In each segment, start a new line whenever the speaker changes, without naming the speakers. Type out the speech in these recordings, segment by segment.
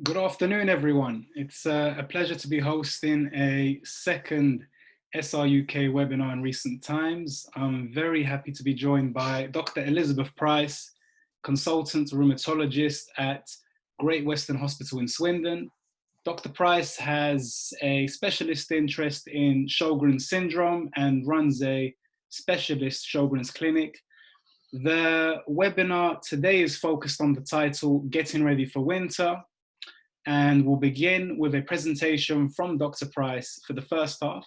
Good afternoon, everyone. It's a pleasure to be hosting a second SRUK webinar in recent times. I'm very happy to be joined by Dr. Elizabeth Price, consultant rheumatologist at Great Western Hospital in Swindon. Dr. Price has a specialist interest in Sjogren's syndrome and runs a specialist Sjogren's clinic. The webinar today is focused on the title, Getting Ready for Winter, and we'll begin with a presentation from Dr. Price for the first half.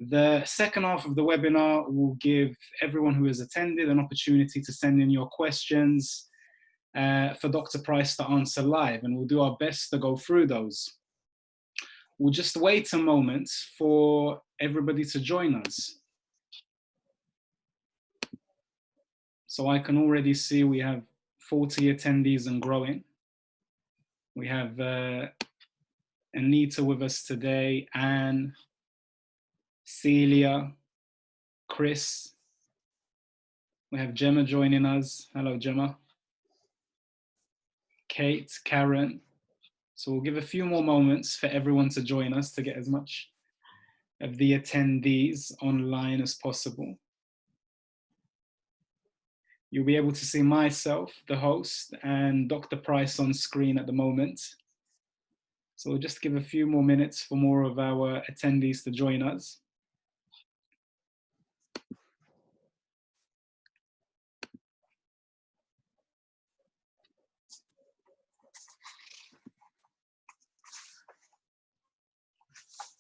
The second half of the webinar will give everyone who has attended an opportunity to send in your questions for Dr. Price to answer live, and we'll do our best to go through those. We'll just wait a moment for everybody to join us. So I can already see we have 40 attendees and growing. We have Anita with us today, Anne, Celia, Chris. We have Gemma joining us. Hello, Gemma. Kate, Karen. So we'll give a few more moments for everyone to join us to get as much of the attendees online as possible. You'll be able to see myself, the host, and Dr. Price on screen at the moment. So we'll just give a few more minutes for more of our attendees to join us.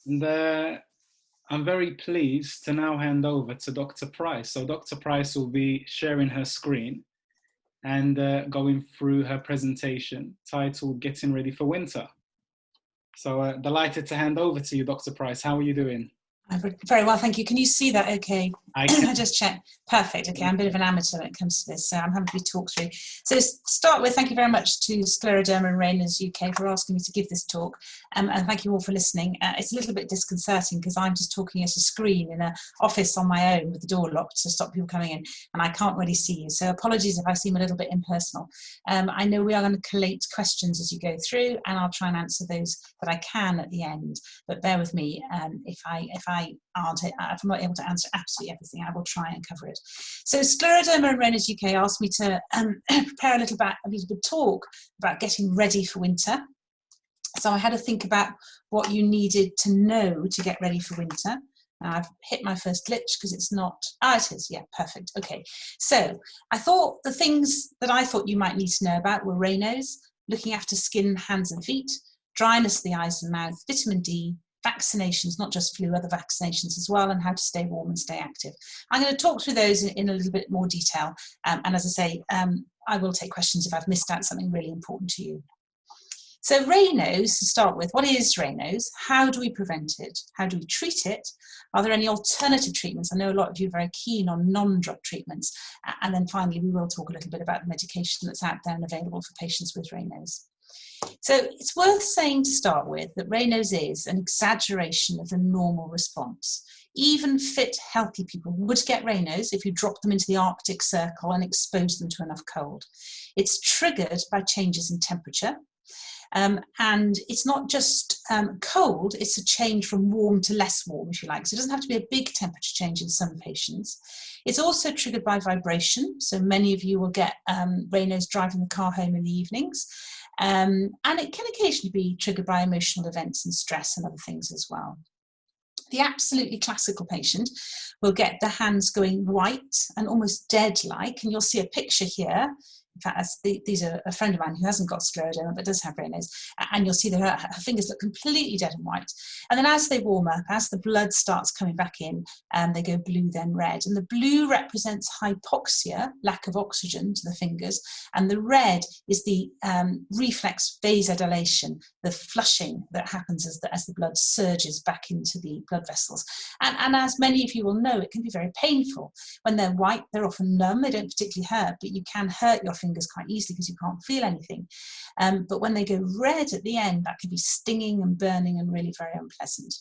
And I'm very pleased to now hand over to Dr. Price. So Dr. Price will be sharing her screen and going through her presentation titled Getting Ready for Winter. So delighted to hand over to you, Dr. Price. How are you doing?
Very well, thank you. Can you see that okay?
I can.
I just checked. Perfect. Okay, I'm a bit of an amateur when it comes to this, so I'm having to be talked through. So to start with, thank you very much to Scleroderma and Raynaud UK for asking me to give this talk, and thank you all for listening. It's a little bit disconcerting because I'm just talking at a screen in an office on my own with the door locked to stop people coming in, and I can't really see you. So apologies if I seem a little bit impersonal. I know we are going to collate questions as you go through, and I'll try and answer those that I can at the end. But bear with me if I'm not able to answer absolutely everything, I will try and cover it. So Scleroderma and Raynaud UK asked me to prepare a little bit talk about getting ready for winter. So I had to think about what you needed to know to get ready for winter. I've hit my first glitch because it's not, it is, yeah, perfect, okay. So I thought the things that I thought you might need to know about were Raynaud's, looking after skin, hands and feet, dryness of the eyes and mouth, vitamin D, vaccinations, not just flu, other vaccinations as well, and how to stay warm and stay active. I'm going to talk through those in a little bit more detail. And as I say, I will take questions if I've missed out something really important to you. So Raynaud's, to start with, what is Raynaud's? How do we prevent it? How do we treat it? Are there any alternative treatments? I know a lot of you are very keen on non-drug treatments. And then finally, we will talk a little bit about the medication that's out there and available for patients with Raynaud's. So it's worth saying to start with that Raynaud's is an exaggeration of the normal response. Even fit, healthy people would get Raynaud's if you drop them into the Arctic Circle and expose them to enough cold. It's triggered by changes in temperature. And it's not just cold, it's a change from warm to less warm, if you like. So it doesn't have to be a big temperature change in some patients. It's also triggered by vibration. So many of you will get Raynaud's driving the car home in the evenings. And it can occasionally be triggered by emotional events and stress and other things as well. The absolutely classical patient will get the hands going white and almost dead-like, and you'll see a picture here. In fact, these are a friend of mine who hasn't got scleroderma but does have Raynaud's, and you'll see that her fingers look completely dead and white. And then as they warm up, as the blood starts coming back in, they go blue then red. And the blue represents hypoxia, lack of oxygen to the fingers, and the red is the reflex vasodilation, the flushing that happens as the blood surges back into the blood vessels. And as many of you will know, it can be very painful. When they're white, they're often numb, they don't particularly hurt, but you can hurt your fingers quite easily because you can't feel anything. But when they go red at the end, that can be stinging and burning and really very unpleasant.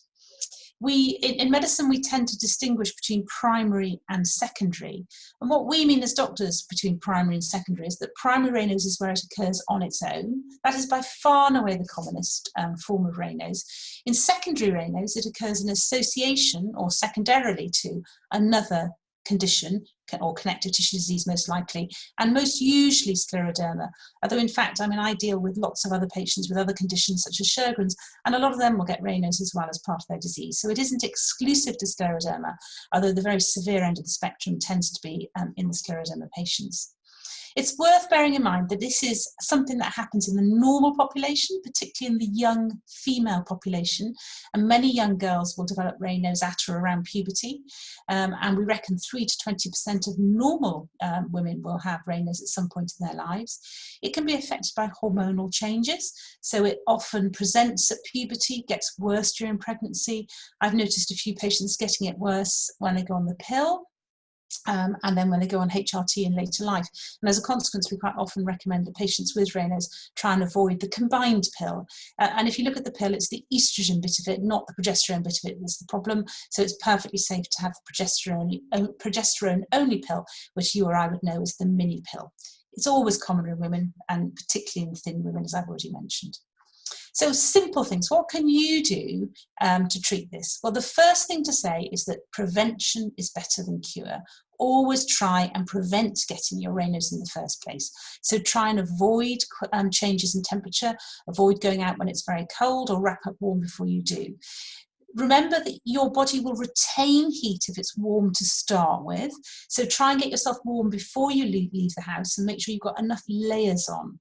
In medicine, we tend to distinguish between primary and secondary. And what we mean as doctors between primary and secondary is that primary Raynaud's is where it occurs on its own. That is by far and away the commonest form of Raynaud's. In secondary Raynaud's, it occurs in association or secondarily to another condition or connective tissue disease most likely, and most usually scleroderma. Although in fact, I mean, I deal with lots of other patients with other conditions such as Sjögren's, and a lot of them will get Raynaud's as well as part of their disease. So it isn't exclusive to scleroderma, although the very severe end of the spectrum tends to be in the scleroderma patients. It's worth bearing in mind that this is something that happens in the normal population, particularly in the young female population, and many young girls will develop Raynaud's at or around puberty, and we reckon 3 to 20% of normal women will have Raynaud's at some point in their lives. It can be affected by hormonal changes, so it often presents at puberty, gets worse during pregnancy. I've noticed a few patients getting it worse when they go on the pill, and then when they go on HRT in later life. And as a consequence, we quite often recommend that patients with Raynaud's try and avoid the combined pill. And if you look at the pill, it's the estrogen bit of it, not the progesterone bit of it that's the problem. So it's perfectly safe to have the progesterone-only pill, which you or I would know as the mini pill. It's always common in women, and particularly in thin women, as I've already mentioned. So simple things, what can you do to treat this? Well, the first thing to say is that prevention is better than cure. Always try and prevent getting your Raynaud's in the first place. So try and avoid changes in temperature, avoid going out when it's very cold, or wrap up warm before you do. Remember that your body will retain heat if it's warm to start with. So try and get yourself warm before you leave the house, and make sure you've got enough layers on.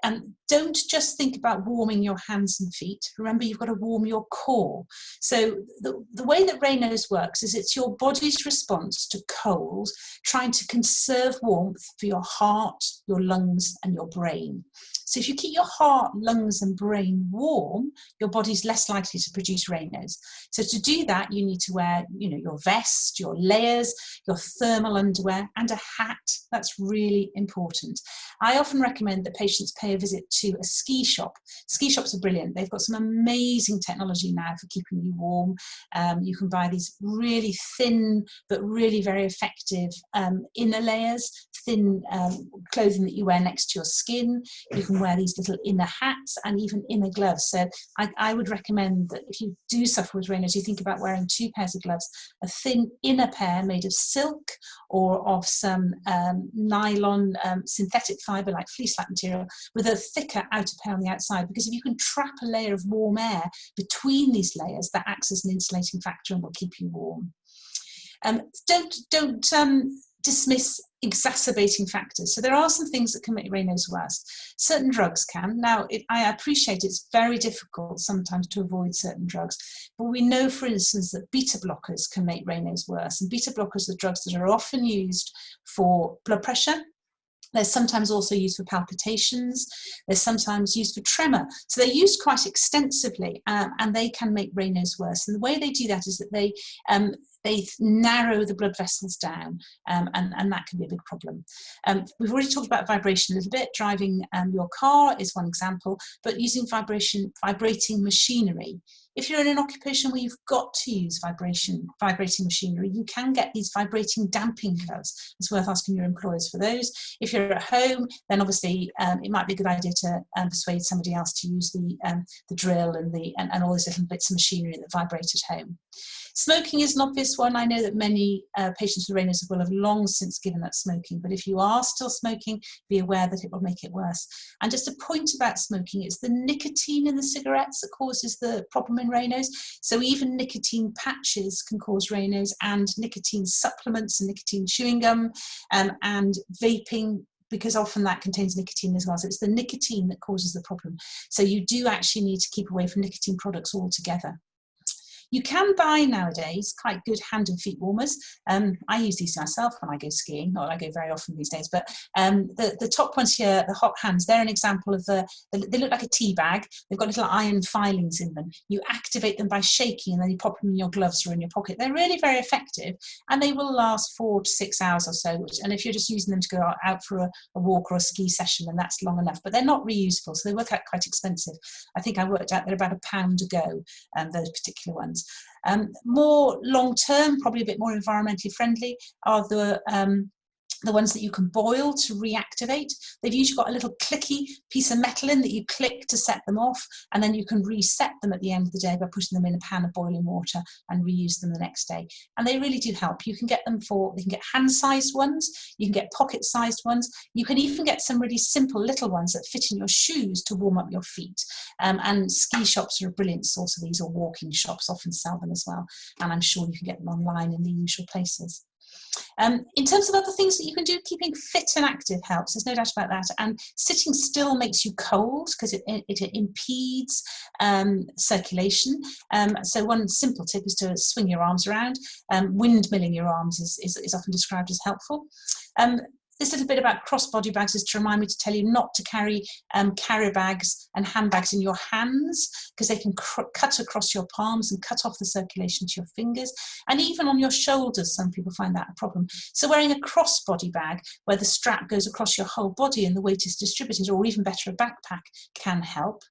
And don't just think about warming your hands and feet. Remember, you've got to warm your core. So the way that Raynaud's works is it's your body's response to cold, trying to conserve warmth for your heart, your lungs, and your brain. So if you keep your heart, lungs, and brain warm, your body's less likely to produce Raynaud's. So to do that, you need to wear, your vest, your layers, your thermal underwear, and a hat. That's really important. I often recommend that patients pay a visit to a ski shop. Ski shops are brilliant. They've got some amazing technology now for keeping you warm. You can buy these really thin but really very effective inner layers, thin clothing that you wear next to your skin. You can wear these little inner hats and even inner gloves. So I would recommend that if you do suffer with Raynaud's, you think about wearing 2 pairs of gloves, a thin inner pair made of silk or of some nylon synthetic fibre like fleece-like material, with a thicker outer pair on the outside, because if you can trap a layer of warm air between these layers, that acts as an insulating factor and will keep you warm. Don't dismiss exacerbating factors. So there are some things that can make Raynaud's worse. Certain drugs can. Now, I appreciate it's very difficult sometimes to avoid certain drugs, but we know, for instance, that beta blockers can make Raynaud's worse. And beta blockers are drugs that are often used for blood pressure. They're sometimes also used for palpitations. They're sometimes used for tremor. So they're used quite extensively, and they can make Raynaud's worse. And the way they do that is that they narrow the blood vessels down, and that can be a big problem. We've already talked about vibration a little bit. Driving your car is one example, but using vibrating machinery. If you're in an occupation where you've got to use vibrating machinery, you can get these vibrating damping gloves. It's worth asking your employers for those. If you're at home, then obviously it might be a good idea to persuade somebody else to use the drill and all these little bits of machinery that vibrate at home. Smoking is an obvious one. I know that many patients with Raynaud's will have long since given up smoking, but if you are still smoking, be aware that it will make it worse. And just a point about smoking, it's the nicotine in the cigarettes that causes the problem in Raynaud's. So even nicotine patches can cause Raynaud's, and nicotine supplements and nicotine chewing gum and vaping, because often that contains nicotine as well. So it's the nicotine that causes the problem. So you do actually need to keep away from nicotine products altogether. You can buy nowadays quite good hand and feet warmers. I use these myself when I go skiing. Not I go very often these days, but the top ones here, the hot hands, they're an example of they look like a tea bag. They've got little iron filings in them. You activate them by shaking, and then you pop them in your gloves or in your pocket. They're really very effective, and they will last 4 to 6 hours or so. And if you're just using them to go out for a walk or a ski session, then that's long enough. But they're not reusable, so they work out quite expensive. I think I worked out they're about £1 a go, those particular ones. drugs. More long-term, probably a bit more environmentally friendly, are the ones that you can boil to reactivate. They've usually got a little clicky piece of metal in that you click to set them off, and then you can reset them at the end of the day by putting them in a pan of boiling water and reuse them the next day. And they really do help. You can get them you can get hand-sized ones, you can get pocket-sized ones, you can even get some really simple little ones that fit in your shoes to warm up your feet. And ski shops are a brilliant source of these, or walking shops often sell them as well. And I'm sure you can get them online in the usual places. In terms of other things that you can do, keeping fit and active helps, there's no doubt about that. And sitting still makes you cold because it impedes circulation. So one simple tip is to swing your arms around. Windmilling your arms is often described as helpful. This little bit about crossbody bags is to remind me to tell you not to carry carrier bags and handbags in your hands, because they can cut across your palms and cut off the circulation to your fingers, and even on your shoulders. Some people find that a problem. So wearing a crossbody bag where the strap goes across your whole body and the weight is distributed, or even better, a backpack, can help.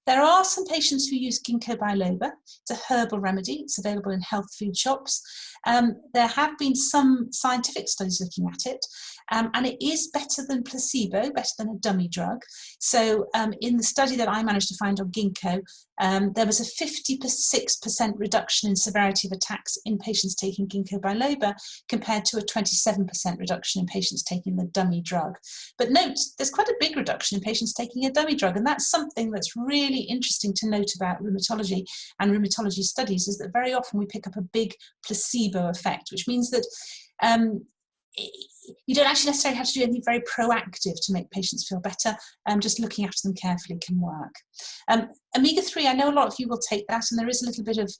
There are some patients who use ginkgo biloba. It's a herbal remedy. It's available in health food shops. There have been some scientific studies looking at it, and it is better than placebo, better than a dummy drug. So in the study that I managed to find on ginkgo, there was a 56% reduction in severity of attacks in patients taking ginkgo biloba, compared to a 27% reduction in patients taking the dummy drug. But note, there's quite a big reduction in patients taking a dummy drug, and that's something that's really interesting to note about rheumatology and rheumatology studies, is that very often we pick up a big placebo effect, which means that you don't actually necessarily have to do anything very proactive to make patients feel better. Just looking after them carefully can work. Omega-3, I know a lot of you will take that, and there is a little bit of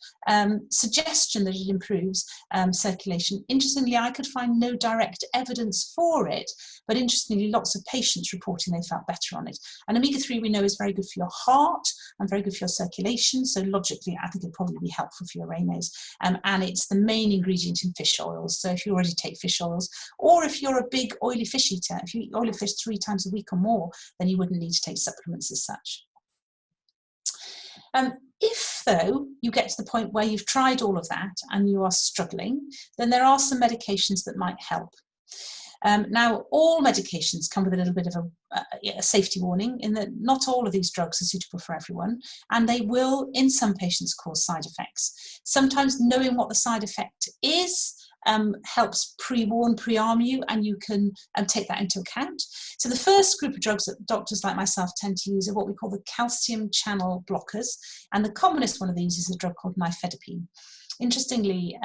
suggestion that it improves circulation. Interestingly, I could find no direct evidence for it, but interestingly, lots of patients reporting they felt better on it. And omega-3, we know, is very good for your heart and very good for your circulation, so logically I think it'd probably be helpful for your Raynaud. And it's the main ingredient in fish oils, so if you already take fish oils, or if you're a big oily fish eater, if you eat oily fish 3 times a week or more, then you wouldn't need to take supplements as such. If, though, you get to the point where you've tried all of that and you are struggling, then there are some medications that might help. Now, all medications come with a little bit of a safety warning, in that not all of these drugs are suitable for everyone, and they will, in some patients, cause side effects. Sometimes knowing what the side effect is helps pre-warn, pre-arm you, and you can take that into account. So the first group of drugs that doctors like myself tend to use are what we call the calcium channel blockers, and the commonest one of these is a drug called nifedipine. Interestingly,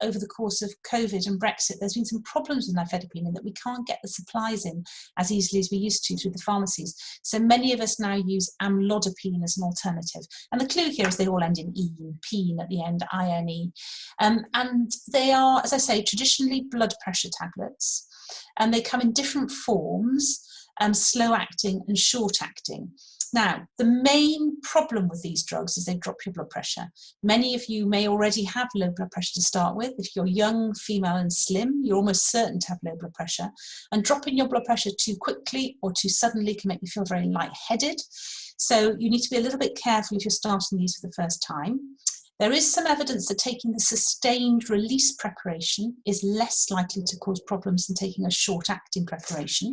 over the course of COVID and Brexit, there's been some problems with nifedipine in that we can't get the supplies in as easily as we used to through the pharmacies. So many of us now use amlodipine as an alternative. And the clue here is they all end in "ine," pine at the end, I-N-E. And they are, as I say, traditionally blood pressure tablets. And they come in different forms, slow acting and short acting. Now, the main problem with these drugs is they drop your blood pressure. Many of you may already have low blood pressure to start with. If you're young, female and slim, you're almost certain to have low blood pressure. And dropping your blood pressure too quickly or too suddenly can make you feel very lightheaded. So you need to be a little bit careful if you're starting these for the first time. There is some evidence that taking the sustained release preparation is less likely to cause problems than taking a short-acting preparation.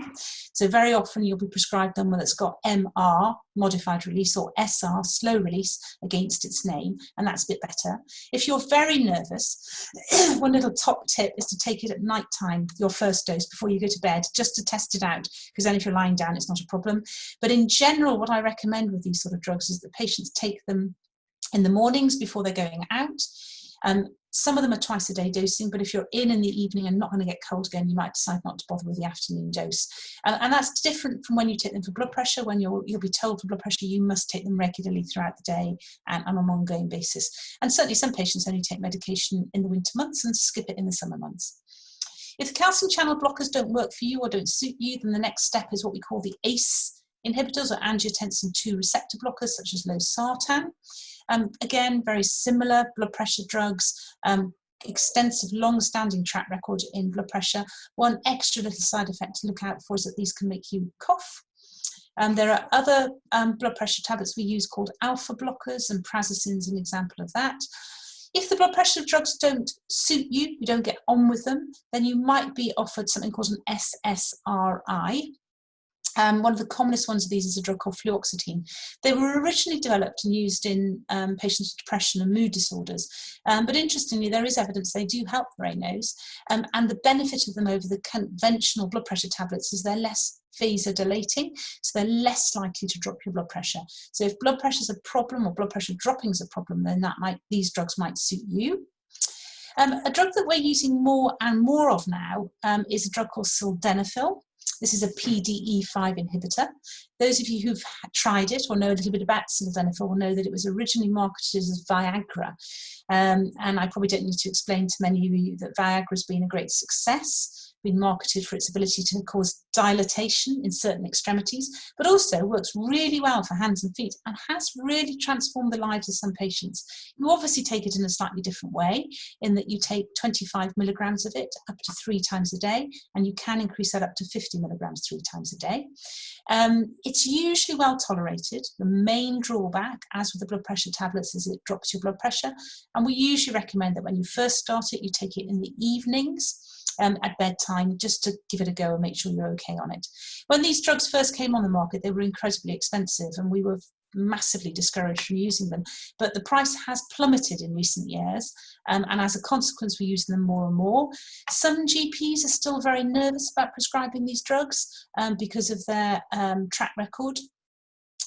So very often you'll be prescribed one that's got MR, modified release, or SR, slow release, against its name, and that's a bit better. If you're very nervous, one little top tip is to take it at night time, your first dose, before you go to bed, just to test it out, because then if you're lying down, it's not a problem. But in general, what I recommend with these sort of drugs is that patients take them in the mornings before they're going out. Some of them are twice a day dosing, but if you're in the evening and not going to get cold again, you might decide not to bother with the afternoon dose. And that's different from when you take them for blood pressure. When you'll be told for blood pressure, you must take them regularly throughout the day and on an ongoing basis. And certainly some patients only take medication in the winter months and skip it in the summer months. If the calcium channel blockers don't work for you or don't suit you, then the next step is what we call the ACE inhibitors, or angiotensin II receptor blockers, such as losartan. Again, very similar blood pressure drugs, extensive long-standing track record in blood pressure. One extra little side effect to look out for is that these can make you cough. There are other blood pressure tablets we use called alpha blockers, and prazosin is an example of that. If the blood pressure drugs don't suit you, you don't get on with them, then you might be offered something called an SSRI. One of the commonest ones of these is a drug called fluoxetine. They were originally developed and used in patients with depression and mood disorders. But interestingly, there is evidence they do help Raynaud's. And the benefit of them over the conventional blood pressure tablets is they're less vasodilating, so they're less likely to drop your blood pressure. So if blood pressure is a problem or blood pressure dropping is a problem, then these drugs might suit you. A drug that we're using more and more of now is a drug called sildenafil. This is a PDE5 inhibitor. Those of you who've tried it or know a little bit about sildenafil will know that it was originally marketed as Viagra. And I probably don't need to explain to many of you that Viagra has been a great success, been marketed for its ability to cause dilatation in certain extremities, but also works really well for hands and feet and has really transformed the lives of some patients. You obviously take it in a slightly different way, in that you take 25 milligrams of it up to 3 times a day, and you can increase that up to 50 milligrams 3 times a day. It's usually well tolerated. The main drawback, as with the blood pressure tablets, is it drops your blood pressure, and we usually recommend that when you first start it, you take it in the evenings at bedtime, just to give it a go and make sure you're okay on it. When these drugs first came on the market, they were incredibly expensive and we were massively discouraged from using them, but the price has plummeted in recent years, and as a consequence we're using them more and more. Some GPs are still very nervous about prescribing these drugs because of their track record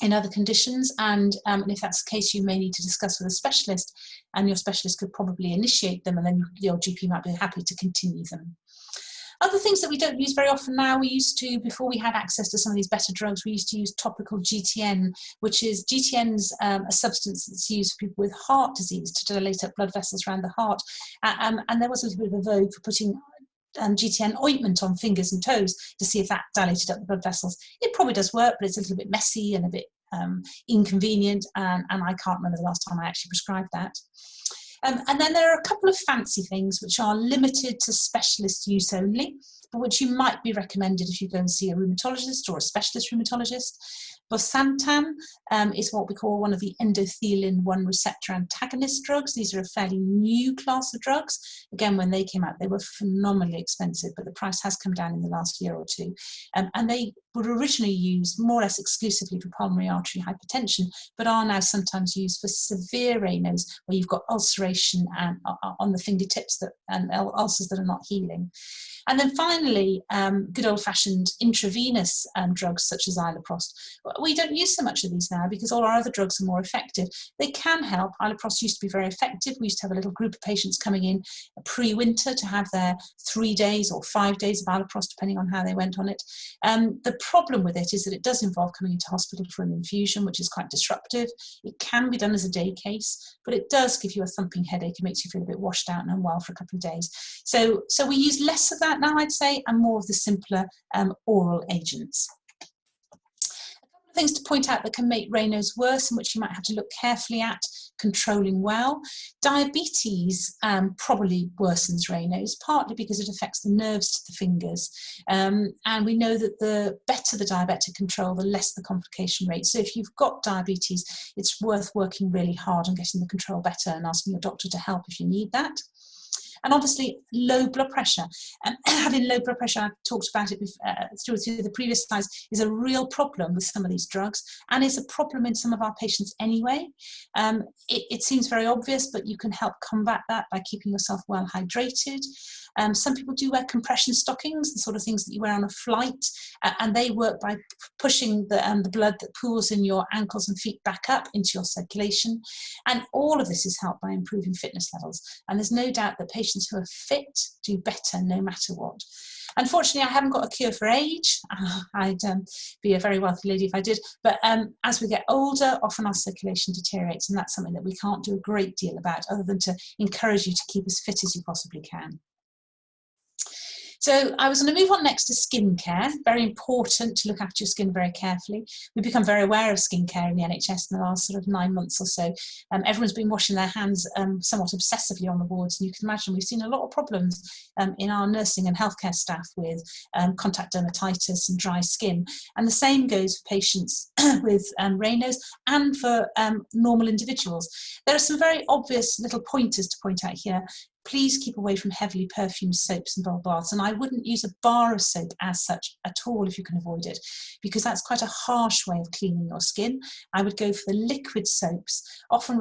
in other conditions, and if that's the case, you may need to discuss with a specialist, and your specialist could probably initiate them, and then your GP might be happy to continue them. Other things that we don't use very often now, we used to, before we had access to some of these better drugs, we used to use topical GTN, which is, GTN's a substance that's used for people with heart disease to dilate up blood vessels around the heart, and there was a little bit of a vogue for putting GTN ointment on fingers and toes to see if that dilated up the blood vessels. It probably does work, but it's a little bit messy and a bit inconvenient, and I can't remember the last time I actually prescribed that. And then there are a couple of fancy things which are limited to specialist use only, but which you might be recommended if you go and see a rheumatologist or a specialist rheumatologist. Bosantam is what we call one of the endothelin-1 receptor antagonist drugs. These are a fairly new class of drugs. Again, when they came out, they were phenomenally expensive, but the price has come down in the last year or two. And they were originally used more or less exclusively for pulmonary artery hypertension, but are now sometimes used for severe Raynaud's, where you've got ulceration and, on the fingertips and ulcers that are not healing. And then finally, good old-fashioned intravenous drugs such as iloprost. We don't use so much of these now because all our other drugs are more effective. They can help. Iloprost used to be very effective. We used to have a little group of patients coming in pre-winter to have their 3 days or 5 days of iloprost, depending on how they went on it. The problem with it is that it does involve coming into hospital for an infusion, which is quite disruptive. It can be done as a day case, but it does give you a thumping headache. It makes you feel a bit washed out and unwell for a couple of days. So we use less of that now, I'd say, and more of the simpler oral agents. Things to point out that can make Raynaud's worse and which you might have to look carefully at controlling well. Diabetes probably worsens Raynaud's, partly because it affects the nerves to the fingers. And we know that the better the diabetic control, the less the complication rate. So if you've got diabetes, it's worth working really hard on getting the control better and asking your doctor to help if you need that. And obviously low blood pressure. Having low blood pressure, I've talked about it through the previous slides, is a real problem with some of these drugs, and is a problem in some of our patients anyway. It seems very obvious, but you can help combat that by keeping yourself well hydrated. Some people do wear compression stockings, the sort of things that you wear on a flight, and they work by pushing the blood that pools in your ankles and feet back up into your circulation. And all of this is helped by improving fitness levels. And there's no doubt that patients who are fit do better no matter what. Unfortunately, I haven't got a cure for age. I'd be a very wealthy lady if I did. But as we get older, often our circulation deteriorates, and that's something that we can't do a great deal about, other than to encourage you to keep as fit as you possibly can. So I was going to move on next to skincare. Very important to look after your skin very carefully. We've become very aware of skincare in the NHS in the last sort of 9 months or so. Everyone's been washing their hands somewhat obsessively on the wards, and you can imagine we've seen a lot of problems in our nursing and healthcare staff with contact dermatitis and dry skin. And the same goes for patients with Raynaud's and for normal individuals. There are some very obvious little pointers to point out here. Please keep away from heavily perfumed soaps and bubble baths. And I wouldn't use a bar of soap as such at all if you can avoid it, because that's quite a harsh way of cleaning your skin. I would go for the liquid soaps, often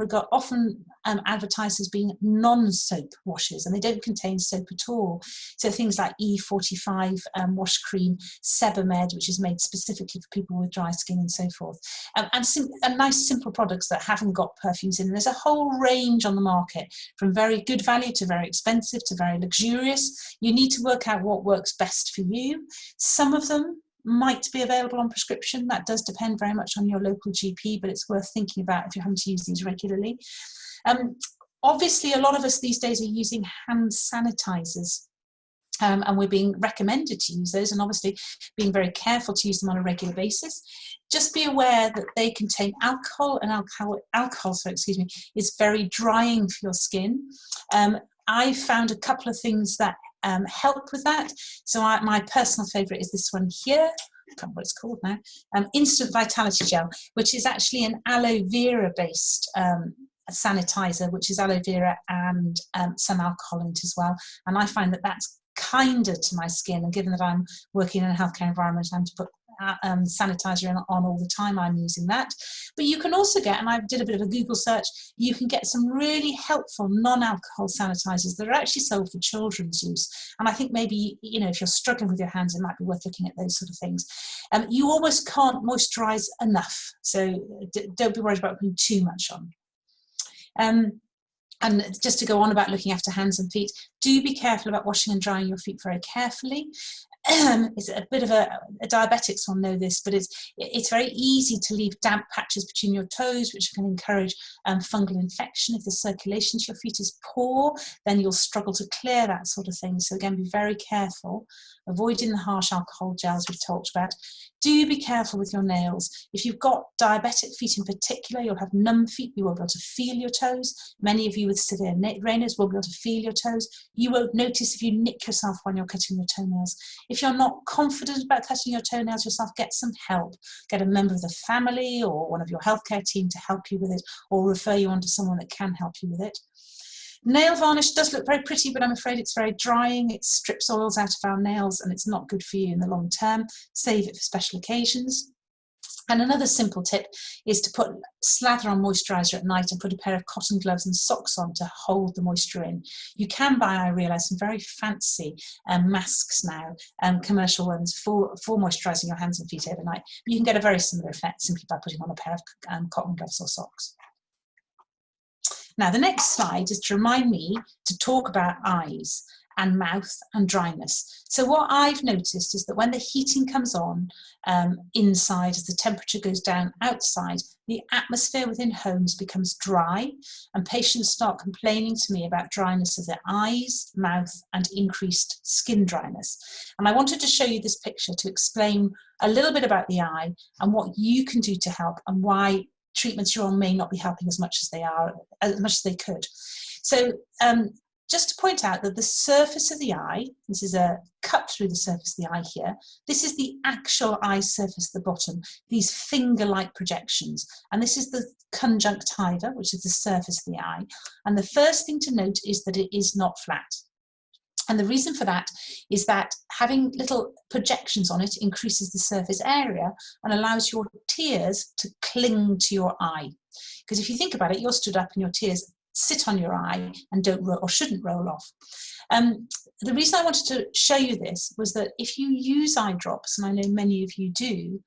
advertised as being non-soap washes, and they don't contain soap at all. So things like E45 wash cream, Sebamed, which is made specifically for people with dry skin, and so forth. And nice simple products that haven't got perfumes in. There's a whole range on the market, from very good value to very expensive to very luxurious. You need to work out what works best for you. Some of them might be available on prescription. That does depend very much on your local GP, but it's worth thinking about if you're having to use these regularly. Obviously, a lot of us these days are using hand sanitizers. And we're being recommended to use those, and obviously being very careful to use them on a regular basis. Just be aware that they contain alcohol, and alcohol is very drying for your skin. I found a couple of things that help with that. So my personal favourite is this one here. I can't remember what it's called now. Instant Vitality Gel, which is actually an aloe vera based sanitizer, which is aloe vera and some alcohol in it as well. And I find that that's kinder to my skin, and given that I'm working in a healthcare environment, I'm to put sanitizer on all the time, I'm using that. But you can also get, and I did a bit of a Google search, you can get some really helpful non-alcohol sanitizers that are actually sold for children's use. And I think maybe, you know, if you're struggling with your hands, it might be worth looking at those sort of things. You almost can't moisturize enough, so don't be worried about putting too much on. And just to go on about looking after hands and feet, do be careful about washing and drying your feet very carefully. It's a bit of a diabetics will know this, but it's very easy to leave damp patches between your toes, which can encourage fungal infection. If the circulation to your feet is poor, then you'll struggle to clear that sort of thing. So again, be very careful, avoiding the harsh alcohol gels we've talked about. Do be careful with your nails. If you've got diabetic feet in particular, you'll have numb feet. You won't be able to feel your toes. Many of you with severe Raynaud's won't be able to feel your toes. You won't notice if you nick yourself when you're cutting your toenails. If you're not confident about cutting your toenails yourself, get some help. Get a member of the family or one of your healthcare team to help you with it, or refer you on to someone that can help you with it. Nail varnish does look very pretty, but I'm afraid it's very drying. It strips oils out of our nails, and it's not good for you in the long term. Save it for special occasions. And another simple tip is to slather on moisturiser at night and put a pair of cotton gloves and socks on to hold the moisture in. You can buy, I realise, some very fancy masks now, commercial ones for moisturising your hands and feet overnight. But you can get a very similar effect simply by putting on a pair of cotton gloves or socks. Now, the next slide is to remind me to talk about eyes and mouth and dryness. So what I've noticed is that when the heating comes on inside, as the temperature goes down outside, the atmosphere within homes becomes dry, and patients start complaining to me about dryness of their eyes, mouth, and increased skin dryness. And I wanted to show you this picture to explain a little bit about the eye and what you can do to help, and why treatments you're on may not be helping as much as they could. So just to point out that the surface of the eye, this is a cut through the surface of the eye here, this is the actual eye surface at the bottom, these finger-like projections. And this is the conjunctiva, which is the surface of the eye. And the first thing to note is that it is not flat. And the reason for that is that having little projections on it increases the surface area and allows your tears to cling to your eye. Because if you think about it, you're stood up and your tears sit on your eye and shouldn't roll off. The reason I wanted to show you this was that if you use eye drops, and I know many of you do,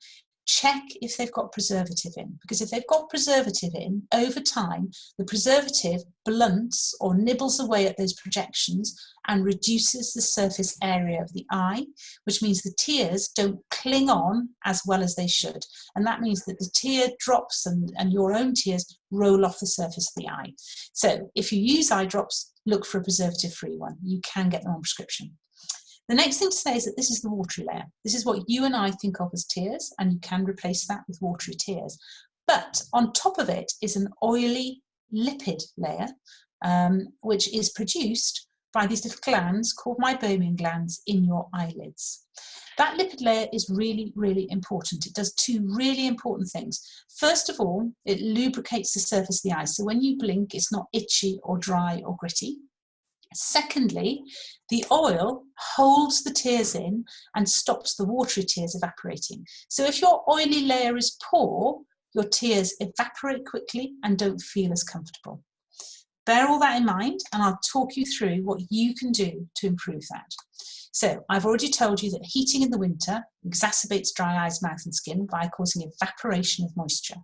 check if they've got preservative in, because if they've got preservative in, over time, the preservative blunts or nibbles away at those projections and reduces the surface area of the eye, which means the tears don't cling on as well as they should. And that means that the tear drops and your own tears roll off the surface of the eye. So if you use eye drops, look for a preservative-free one. You can get them on prescription. The next thing to say is that this is the watery layer. This is what you and I think of as tears, and you can replace that with watery tears. But on top of it is an oily lipid layer, which is produced by these little glands called meibomian glands in your eyelids. That lipid layer is really, really important. It does two really important things. First of all, it lubricates the surface of the eye. So when you blink, it's not itchy or dry or gritty. Secondly, the oil holds the tears in and stops the watery tears evaporating. So if your oily layer is poor, your tears evaporate quickly and don't feel as comfortable. Bear all that in mind, and I'll talk you through what you can do to improve that. So I've already told you that heating in the winter exacerbates dry eyes, mouth and skin by causing evaporation of moisture.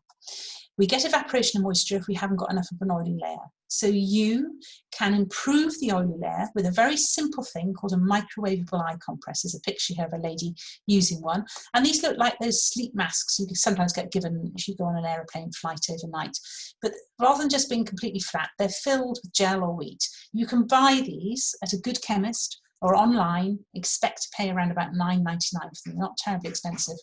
We get evaporation of moisture if we haven't got enough of an oily layer. So you can improve the oily layer with a very simple thing called a microwavable eye compress. There's a picture here of a lady using one. And these look like those sleep masks you sometimes get given if you go on an aeroplane flight overnight. But rather than just being completely flat, they're filled with gel or wheat. You can buy these at a good chemist or online. Expect to pay around about $9.99 for them. They're not terribly expensive.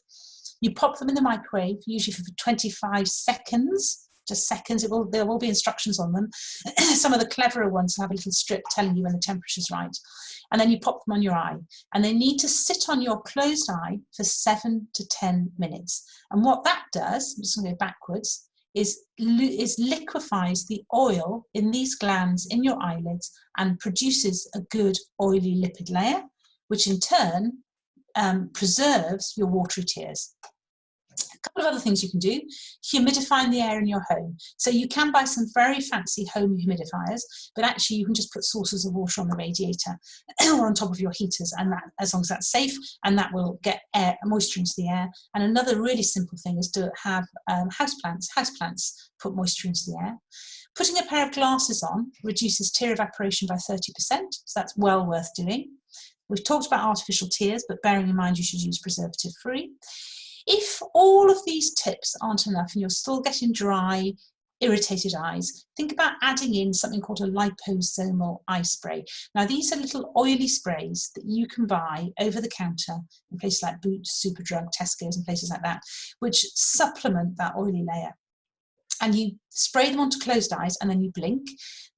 You pop them in the microwave, usually for 25 seconds, just seconds. There will be instructions on them. Some of the cleverer ones have a little strip telling you when the temperature's right. And then you pop them on your eye. And they need to sit on your closed eye for 7 to 10 minutes. And what that does, I'm just going to go backwards, is liquefies the oil in these glands in your eyelids and produces a good oily lipid layer, which in turn preserves your watery tears. A couple of other things you can do: humidifying the air in your home. So you can buy some very fancy home humidifiers, but actually you can just put sources of water on the radiator or on top of your heaters, and that, as long as that's safe, and that will get moisture into the air. And another really simple thing is to have houseplants. Houseplants put moisture into the air. Putting a pair of glasses on reduces tear evaporation by 30%, so that's well worth doing. We've talked about artificial tears, but bearing in mind you should use preservative-free. If all of these tips aren't enough and you're still getting dry, irritated eyes, think about adding in something called a liposomal eye spray. Now, these are little oily sprays that you can buy over the counter in places like Boots, Superdrug, Tesco's and places like that, which supplement that oily layer. And you spray them onto closed eyes and then you blink.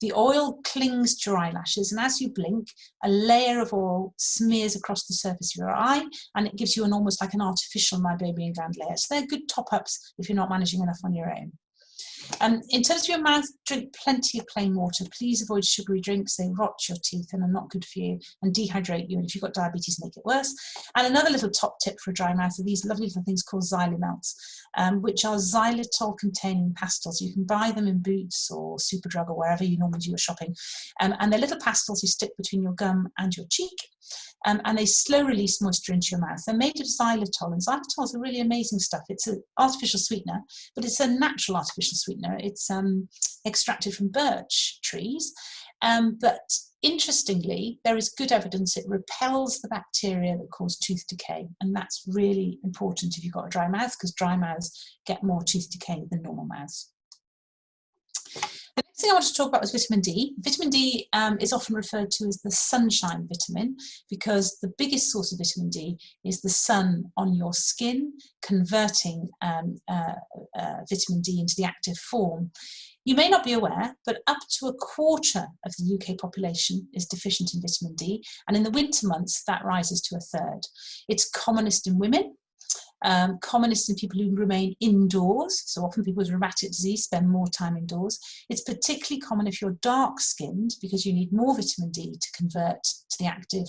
The oil clings to your eyelashes, and as you blink, a layer of oil smears across the surface of your eye, and it gives you almost like an artificial meibomian gland layer. So they're good top-ups if you're not managing enough on your own. In terms of your mouth, drink plenty of plain water. Please avoid sugary drinks. They rot your teeth and are not good for you and dehydrate you. And if you've got diabetes, make it worse. And another little top tip for a dry mouth are these lovely little things called xylomelts, which are xylitol-containing pastils. You can buy them in Boots or Superdrug or wherever you normally do your shopping. And they're little pastils you stick between your gum and your cheek. And they slow release moisture into your mouth. They're made of xylitol, and xylitol is a really amazing stuff. It's an artificial sweetener, but it's a natural artificial sweetener. It's extracted from birch trees. But interestingly, there is good evidence it repels the bacteria that cause tooth decay. And that's really important if you've got a dry mouth, because dry mouths get more tooth decay than normal mouths. The next thing I want to talk about was vitamin D. Vitamin D is often referred to as the sunshine vitamin because the biggest source of vitamin D is the sun on your skin, converting vitamin D into the active form. You may not be aware, but up to 1/4 of the UK population is deficient in vitamin D, and in the winter months that rises to 1/3. It's commonest in women. Commonest in people who remain indoors, so often people with rheumatic disease spend more time indoors. It's particularly common if you're dark-skinned because you need more vitamin D to convert to the active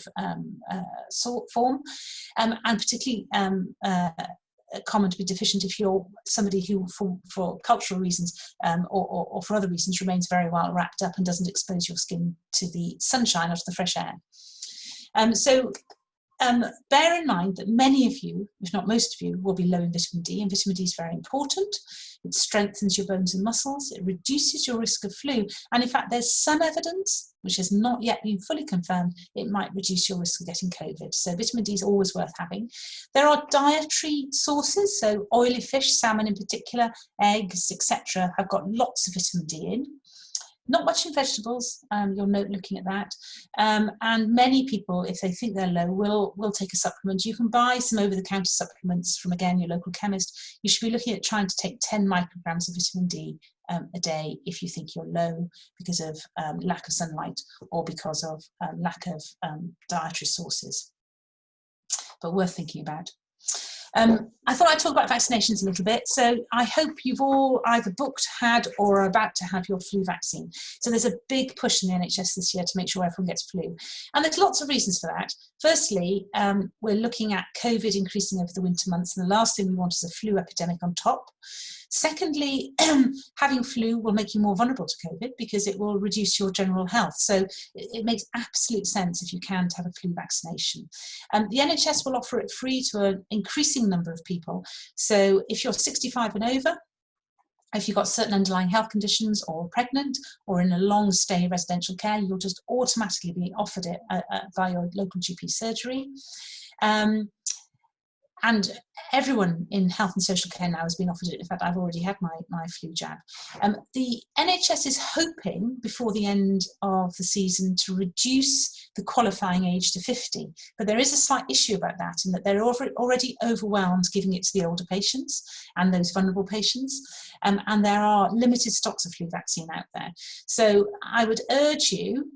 form, and particularly common to be deficient if you're somebody who, for cultural reasons or for other reasons, remains very well wrapped up and doesn't expose your skin to the sunshine or to the fresh air. Bear in mind that many of you, if not most of you, will be low in vitamin D, and vitamin D is very important. It strengthens your bones and muscles, it reduces your risk of flu, and in fact there's some evidence, which has not yet been fully confirmed, it might reduce your risk of getting COVID. So vitamin D is always worth having. There are dietary sources, so oily fish, salmon in particular, eggs, etc., have got lots of vitamin D in. Not much in vegetables, you'll note looking at that. And many people, if they think they're low, will take a supplement. You can buy some over-the-counter supplements from, again, your local chemist. You should be looking at trying to take 10 micrograms of vitamin D a day if you think you're low because of lack of sunlight or because of lack of dietary sources. But worth thinking about. I thought I'd talk about vaccinations a little bit. So I hope you've all either booked, had, or are about to have your flu vaccine. So there's a big push in the NHS this year to make sure everyone gets flu. And there's lots of reasons for that. Firstly, we're looking at COVID increasing over the winter months, and the last thing we want is a flu epidemic on top. Secondly, having flu will make you more vulnerable to COVID because it will reduce your general health. So it makes absolute sense if you can to have a flu vaccination. The NHS will offer it free to an increasing number of people. So if you're 65 and over, if you've got certain underlying health conditions or pregnant or in a long stay residential care, you'll just automatically be offered it by your local GP surgery. And everyone in health and social care now has been offered it. In fact, I've already had my flu jab. The NHS is hoping before the end of the season to reduce the qualifying age to 50. But there is a slight issue about that in that they're already overwhelmed giving it to the older patients and those vulnerable patients. And there are limited stocks of flu vaccine out there. So I would urge you,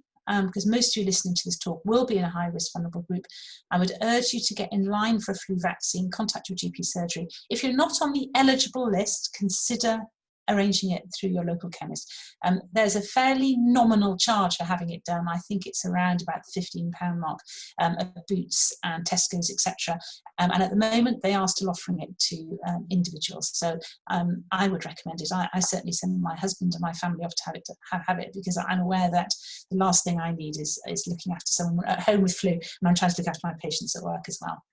because most of you listening to this talk will be in a high-risk vulnerable group, I would urge you to get in line for a flu vaccine, contact your GP surgery. If you're not on the eligible list, consider arranging it through your local chemist. There's a fairly nominal charge for having it done. I think it's around about the £15 mark at Boots and Tesco's, etc. And at the moment, they are still offering it to individuals. So I would recommend it. I certainly send my husband and my family off to have it because I'm aware that the last thing I need is looking after someone at home with flu, and I'm trying to look after my patients at work as well.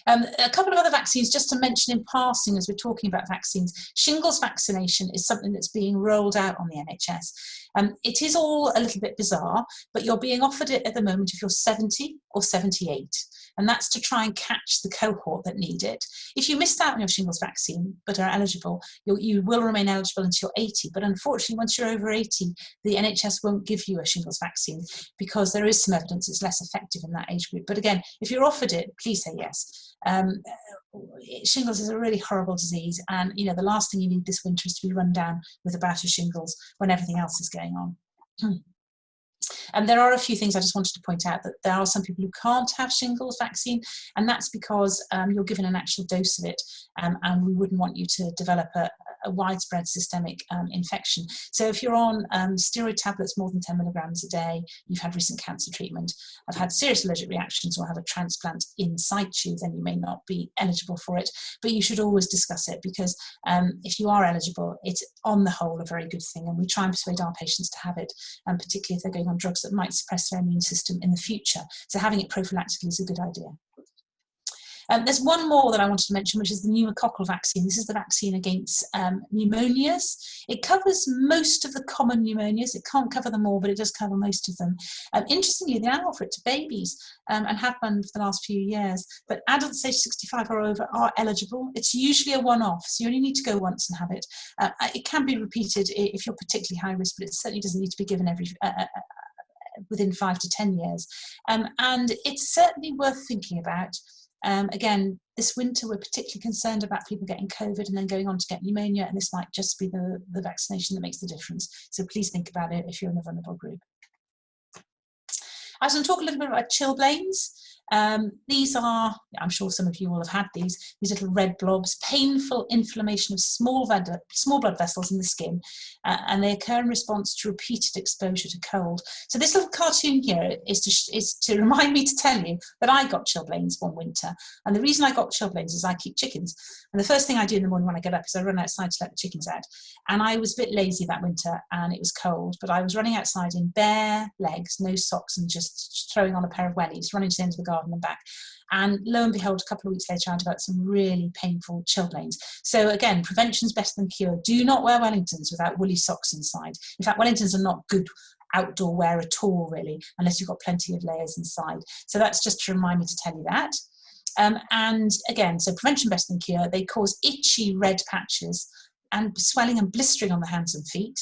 A couple of other vaccines, just to mention in passing as we're talking about vaccines. Shingles vaccination is something that's being rolled out on the NHS. It is all a little bit bizarre, but you're being offered it at the moment if you're 70 or 78. And that's to try and catch the cohort that need it. If you missed out on your shingles vaccine but are eligible, you will remain eligible until you're 80. But unfortunately, once you're over 80, the NHS won't give you a shingles vaccine because there is some evidence it's less effective in that age group. But again, if you're offered it, please say yes. Shingles is a really horrible disease, and the last thing you need this winter is to be run down with a bout of shingles when everything else is going on. And there are a few things I just wanted to point out, that there are some people who can't have shingles vaccine, and that's because you're given an actual dose of it, and we wouldn't want you to develop a widespread systemic infection. So if you're on steroid tablets more than 10 milligrams a day, you've had recent cancer treatment, have had serious allergic reactions, or have a transplant in situ, then you may not be eligible for it. But you should always discuss it, because if you are eligible, it's on the whole a very good thing, and we try and persuade our patients to have it, particularly if they're going on drugs that might suppress their immune system in the future. So having it prophylactically is a good idea. There's one more that I wanted to mention, which is the pneumococcal vaccine. This is the vaccine against pneumonias. It covers most of the common pneumonias. It can't cover them all, but it does cover most of them. Interestingly, they now offer it to babies and have done for the last few years. But adults aged 65 or over are eligible. It's usually a one-off, so you only need to go once and have it. It can be repeated if you're particularly high risk, but it certainly doesn't need to be given within 5 to 10 years. And it's certainly worth thinking about. Again, this winter we're particularly concerned about people getting COVID and then going on to get pneumonia, and this might just be the vaccination that makes the difference. So please think about it if you're in a vulnerable group. I was going to talk a little bit about chilblains. These are, I'm sure some of you will have had these little red blobs, painful inflammation of small blood vessels in the skin, and they occur in response to repeated exposure to cold. So this little cartoon here is to remind me to tell you that I got chilblains one winter, and the reason I got chilblains is I keep chickens, and the first thing I do in the morning when I get up is I run outside to let the chickens out, and I was a bit lazy that winter and it was cold, but I was running outside in bare legs, no socks, and just throwing on a pair of wellies, running to the end of the garden and back. And lo and behold, a couple of weeks later, I developed some really painful chilblains. So again, prevention's better than cure. Do not wear Wellingtons without woolly socks inside. In fact, Wellingtons are not good outdoor wear at all, really, unless you've got plenty of layers inside. So that's just to remind me to tell you that. And again, so prevention better than cure. They cause itchy red patches and swelling and blistering on the hands and feet.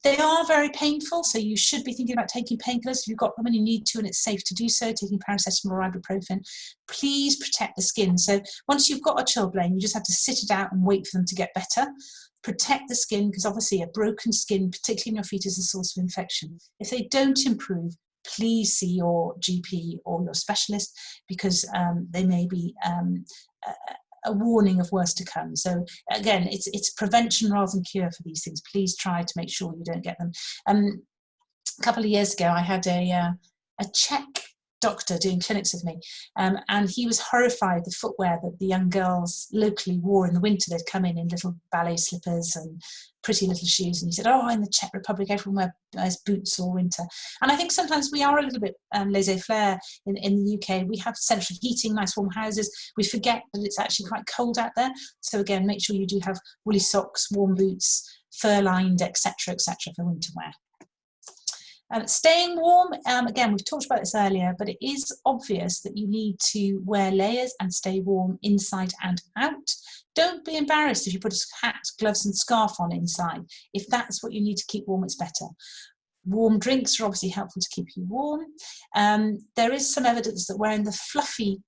They are very painful, so you should be thinking about taking painkillers if you've got them and you need to and it's safe to do so, taking paracetamol or ibuprofen. Please protect the skin. So once you've got a chilblain, you just have to sit it out and wait for them to get better. Protect the skin, because obviously a broken skin, particularly in your feet, is a source of infection. If they don't improve, please see your GP or your specialist, because they may be a warning of worse to come. So again, it's prevention rather than cure for these things. Please try to make sure you don't get them. A couple of years ago, I had a Czech doctor doing clinics with me, and he was horrified the footwear that the young girls locally wore in the winter. They'd come in little ballet slippers and pretty little shoes, and he said, oh, in the Czech Republic everyone wears boots all winter. And I think sometimes we are a little bit laissez-faire in the UK. We have central heating, nice warm houses. We forget that it's actually quite cold out there. So again, make sure you do have woolly socks, warm boots, fur-lined, etc., for winter wear. Staying warm, again, we've talked about this earlier, but it is obvious that you need to wear layers and stay warm inside and out. Don't be embarrassed if you put a hat, gloves and scarf on inside. If that's what you need to keep warm, it's better. Warm drinks are obviously helpful to keep you warm. There is some evidence that wearing the fluffy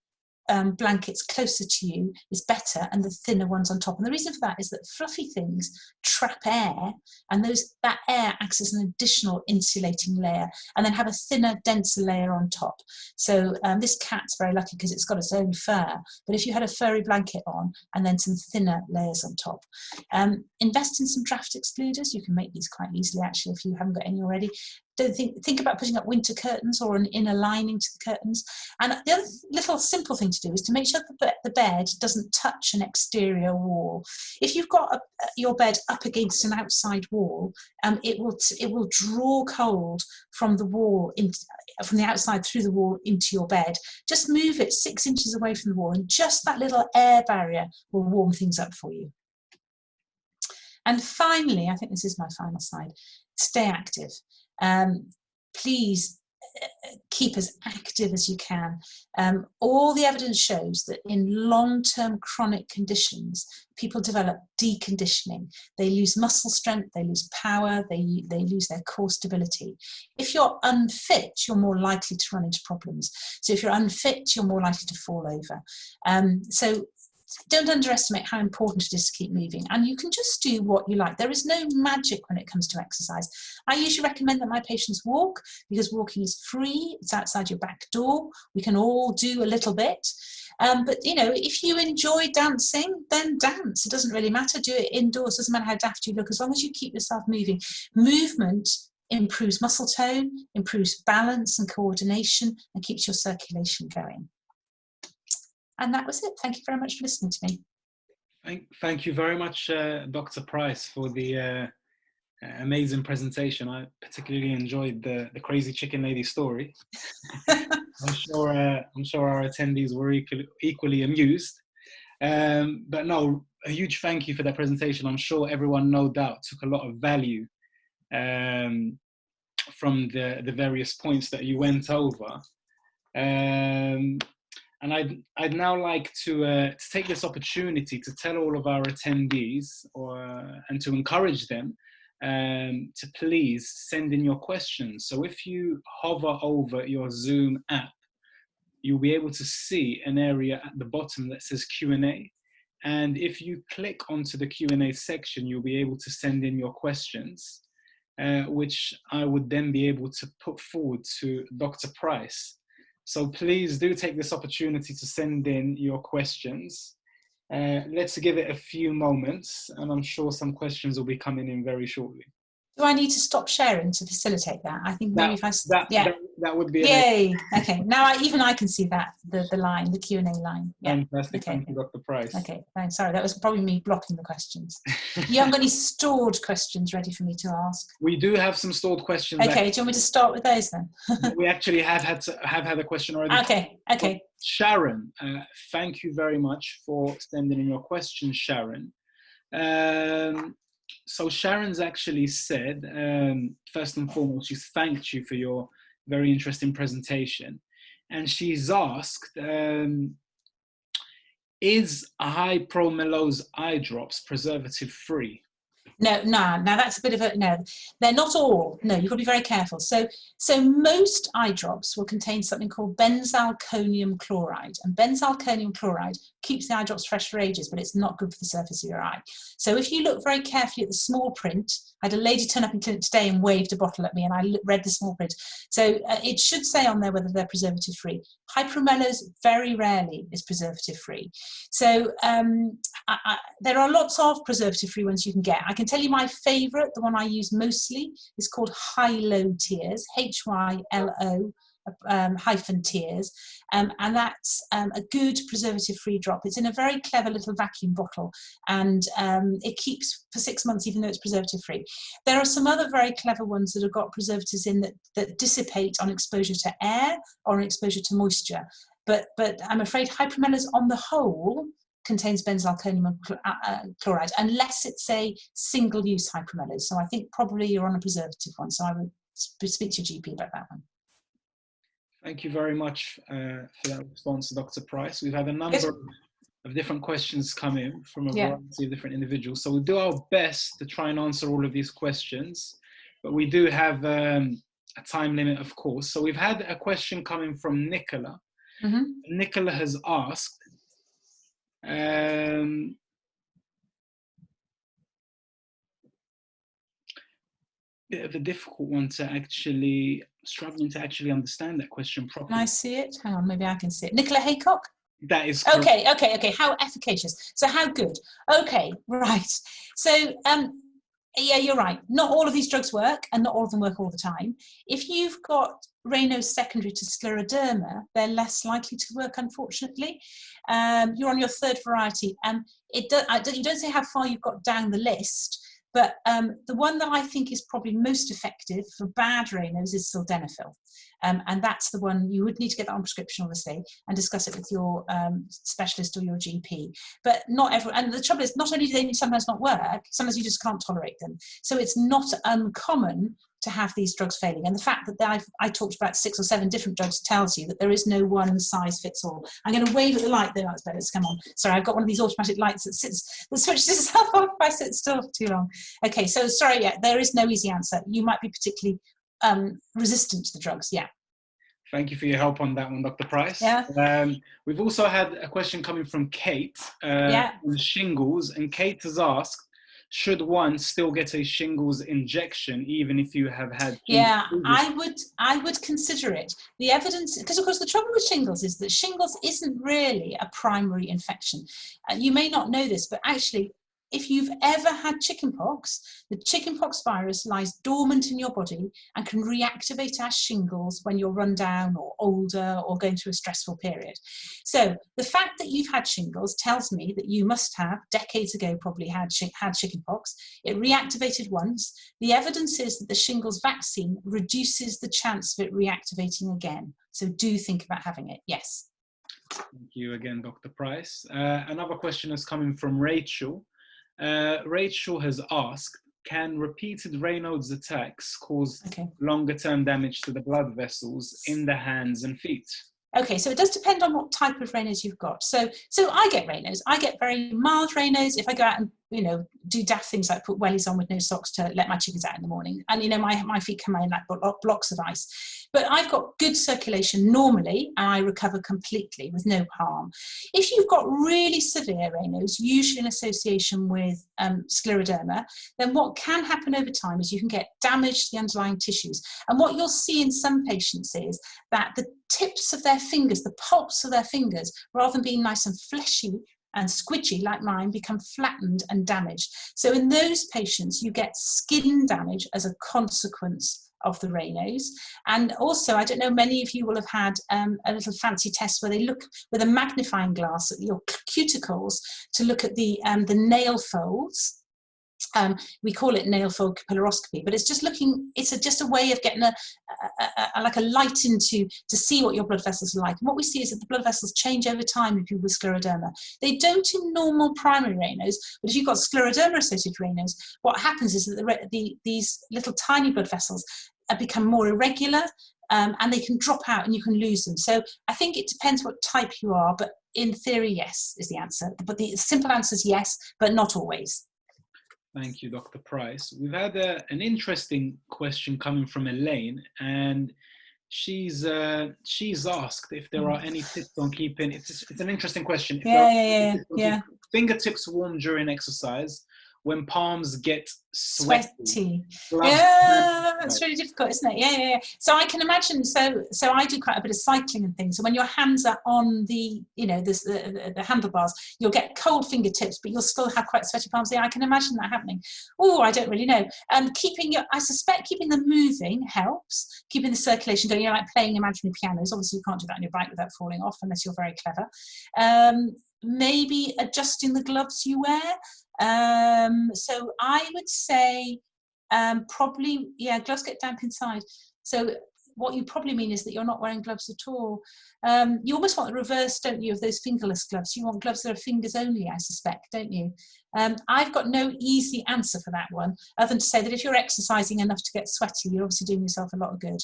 blankets closer to you is better, and the thinner ones on top. And the reason for that is that fluffy things trap air, and that air acts as an additional insulating layer, and then have a thinner, denser layer on top. So this cat's very lucky because it's got its own fur, but if you had a furry blanket on and then some thinner layers on top. Invest in some draft excluders. You can make these quite easily actually if you haven't got any already. Don't think about putting up winter curtains or an inner lining to the curtains. And the other little simple thing to do is to make sure that the bed doesn't touch an exterior wall. If you've got your bed up against an outside wall, it will draw cold from the wall, from the outside through the wall into your bed. Just move it 6 inches away from the wall, and just that little air barrier will warm things up for you. And finally, I think this is my final slide, stay active. Please keep as active as you can. All the evidence shows that in long-term chronic conditions, people develop deconditioning. They lose muscle strength, they lose power, they lose their core stability. If you're unfit, you're more likely to run into problems. So if you're unfit, you're more likely to fall over. So don't underestimate how important it is to keep moving, and you can just do what you like. There is no magic when it comes to exercise. I usually recommend that my patients walk, because walking is free, it's outside your back door, we can all do a little bit. But you know, if you enjoy dancing, then dance. It doesn't really matter, do it indoors, doesn't matter how daft you look, as long as you keep yourself moving. Movement improves muscle tone, improves balance and coordination, and keeps your circulation going. And that was it. Thank you very much for listening to me.
Thank you very much, Dr. Price, for the amazing presentation. I particularly enjoyed the crazy chicken lady story. I'm sure our attendees were equally amused. But no, a huge thank you for that presentation. I'm sure everyone, no doubt, took a lot of value from the various points that you went over. And I'd now like to take this opportunity to tell all of our attendees and to encourage them to please send in your questions. So if you hover over your Zoom app, you'll be able to see an area at the bottom that says Q&A. And if you click onto the Q&A section, you'll be able to send in your questions, which I would then be able to put forward to Dr. Price. So please do take this opportunity to send in your questions. Let's give it a few moments, and I'm sure some questions will be coming in very shortly.
Do I need to stop sharing to facilitate that? I think maybe
that would be
yay. Okay, now even I can see that, the line, the Q&A line. Yeah.
Fantastic.
Okay.
Thank you, Dr. Price.
Okay, thanks. Sorry, that was probably me blocking the questions. You haven't got any stored questions ready for me to ask?
We do have some stored questions.
Okay, do you want me to start with those then?
We actually have had a question already.
Okay.
Sharon, thank you very much for sending in your question, Sharon. So Sharon's actually said, first and foremost, she's thanked you for your very interesting presentation. And she's asked, is high pro Melose eye drops preservative free?
No, no, now that's a bit of a, no, they're not all. No, you've got to be very careful. So most eye drops will contain something called benzalkonium chloride, and benzalkonium chloride keeps the eye drops fresh for ages, but it's not good for the surface of your eye. So if you look very carefully at the small print, I had a lady turn up in clinic today and waved a bottle at me, and I read the small print. So it should say on there whether they're preservative free. Hyperomelos very rarely is preservative free. So there are lots of preservative free ones you can get. I can tell you my favourite, the one I use mostly, is called Hylo Tears, Hylo hyphen tears, and that's a good preservative-free drop. It's in a very clever little vacuum bottle, and it keeps for 6 months, even though it's preservative-free. There are some other very clever ones that have got preservatives in that dissipate on exposure to air or on exposure to moisture. But I'm afraid Hyperomelos on the whole contains benzalkonium chloride, unless it's a single-use Hyperomelos. So I think probably you're on a preservative one. So I would speak to your GP about that one.
Thank you very much for that response, Dr. Price. We've had a number of different questions come in from a variety of different individuals. So we'll do our best to try and answer all of these questions, but we do have a time limit, of course. So we've had a question coming from Nicola. Mm-hmm. Nicola has asked, bit of a difficult one to actually, struggling to actually understand that question properly.
Can I see it? Hang on, maybe I can see it. Nicola Haycock?
That is correct.
Okay. How efficacious? So how good? Okay, right. So, yeah, you're right. Not all of these drugs work, and not all of them work all the time. If you've got Raynaud secondary to scleroderma, they're less likely to work, unfortunately. You're on your third variety. You don't say how far you've got down the list, but the one that I think is probably most effective for bad Raynauds is sildenafil. And that's the one you would need to get that on prescription, obviously, and discuss it with your specialist or your GP. But not everyone, and the trouble is, not only do they sometimes not work, sometimes you just can't tolerate them. So it's not uncommon to have these drugs failing. And the fact that I talked about 6 or 7 different drugs tells you that there is no one size fits all. I'm going to wave at the light though, that's better, come on. Sorry, I've got one of these automatic lights that switches itself off if I sit still for too long. Okay, so sorry, yeah, there is no easy answer. You might be particularly resistant to the drugs, yeah.
Thank you for your help on that one, Dr. Price.
Yeah.
We've also had a question coming from Kate on shingles, and Kate has asked, should one still get a shingles injection even if you have had?
Yeah, I would consider it. The evidence, because of course the trouble with shingles is that shingles isn't really a primary infection. You may not know this, but actually, if you've ever had chickenpox, the chickenpox virus lies dormant in your body and can reactivate as shingles when you're run down or older or going through a stressful period. So the fact that you've had shingles tells me that you must have, decades ago probably, had chickenpox. It reactivated once. The evidence is that the shingles vaccine reduces the chance of it reactivating again. So do think about having it, yes.
Thank you again, Dr. Price. Another question is coming from Rachel. Rachel has asked, can repeated Raynaud's attacks cause longer-term damage to the blood vessels in the hands and feet?
Okay, so it does depend on what type of Raynaud's you've got. So I get Raynaud's. I get very mild Raynaud's if I go out and, do daft things like put wellies on with no socks to let my chickens out in the morning. And, my feet come in like blocks of ice. But I've got good circulation normally, and I recover completely with no harm. If you've got really severe Raynaud's, usually in association with scleroderma, then what can happen over time is you can get damage to the underlying tissues. And what you'll see in some patients is that the tips of their fingers, the palps of their fingers, rather than being nice and fleshy and squidgy like mine, become flattened and damaged. So in those patients, you get skin damage as a consequence of the Raynaud's. And also, I don't know, many of you will have had a little fancy test where they look with a magnifying glass at your cuticles to look at the nail folds. We call it nail fold capillaroscopy, but it's just just a way of getting like a light into to see what your blood vessels are like. And what we see is that the blood vessels change over time in people with scleroderma. They don't in normal primary Raynaud's, but if you've got scleroderma-associated Raynaud's, what happens is that these little tiny blood vessels become more irregular, and they can drop out and you can lose them. So I think it depends what type you are, but in theory, yes, is the answer. But the simple answer is yes, but not always.
Thank you, Dr. Price. We've had an interesting question coming from Elaine, and she's asked if there are any tips on keeping. It's an interesting question. If there are any tips on keeping fingertips warm during exercise when palms get sweaty.
Yeah, that's really difficult, isn't it? Yeah. So I can imagine. So I do quite a bit of cycling and things. So when your hands are on the, the handlebars, you'll get cold fingertips, but you'll still have quite sweaty palms. Yeah, I can imagine that happening. Oh, I don't really know. I suspect keeping them moving helps. Keeping the circulation going. You're like playing imaginary pianos. Obviously, you can't do that on your bike without falling off unless you're very clever. Maybe adjusting the gloves you wear. So I would say probably, gloves get damp inside. So what you probably mean is that you're not wearing gloves at all. You almost want the reverse, don't you, of those fingerless gloves. You want gloves that are fingers only, I suspect, don't you? I've got no easy answer for that one, other than to say that if you're exercising enough to get sweaty, you're obviously doing yourself a lot of good.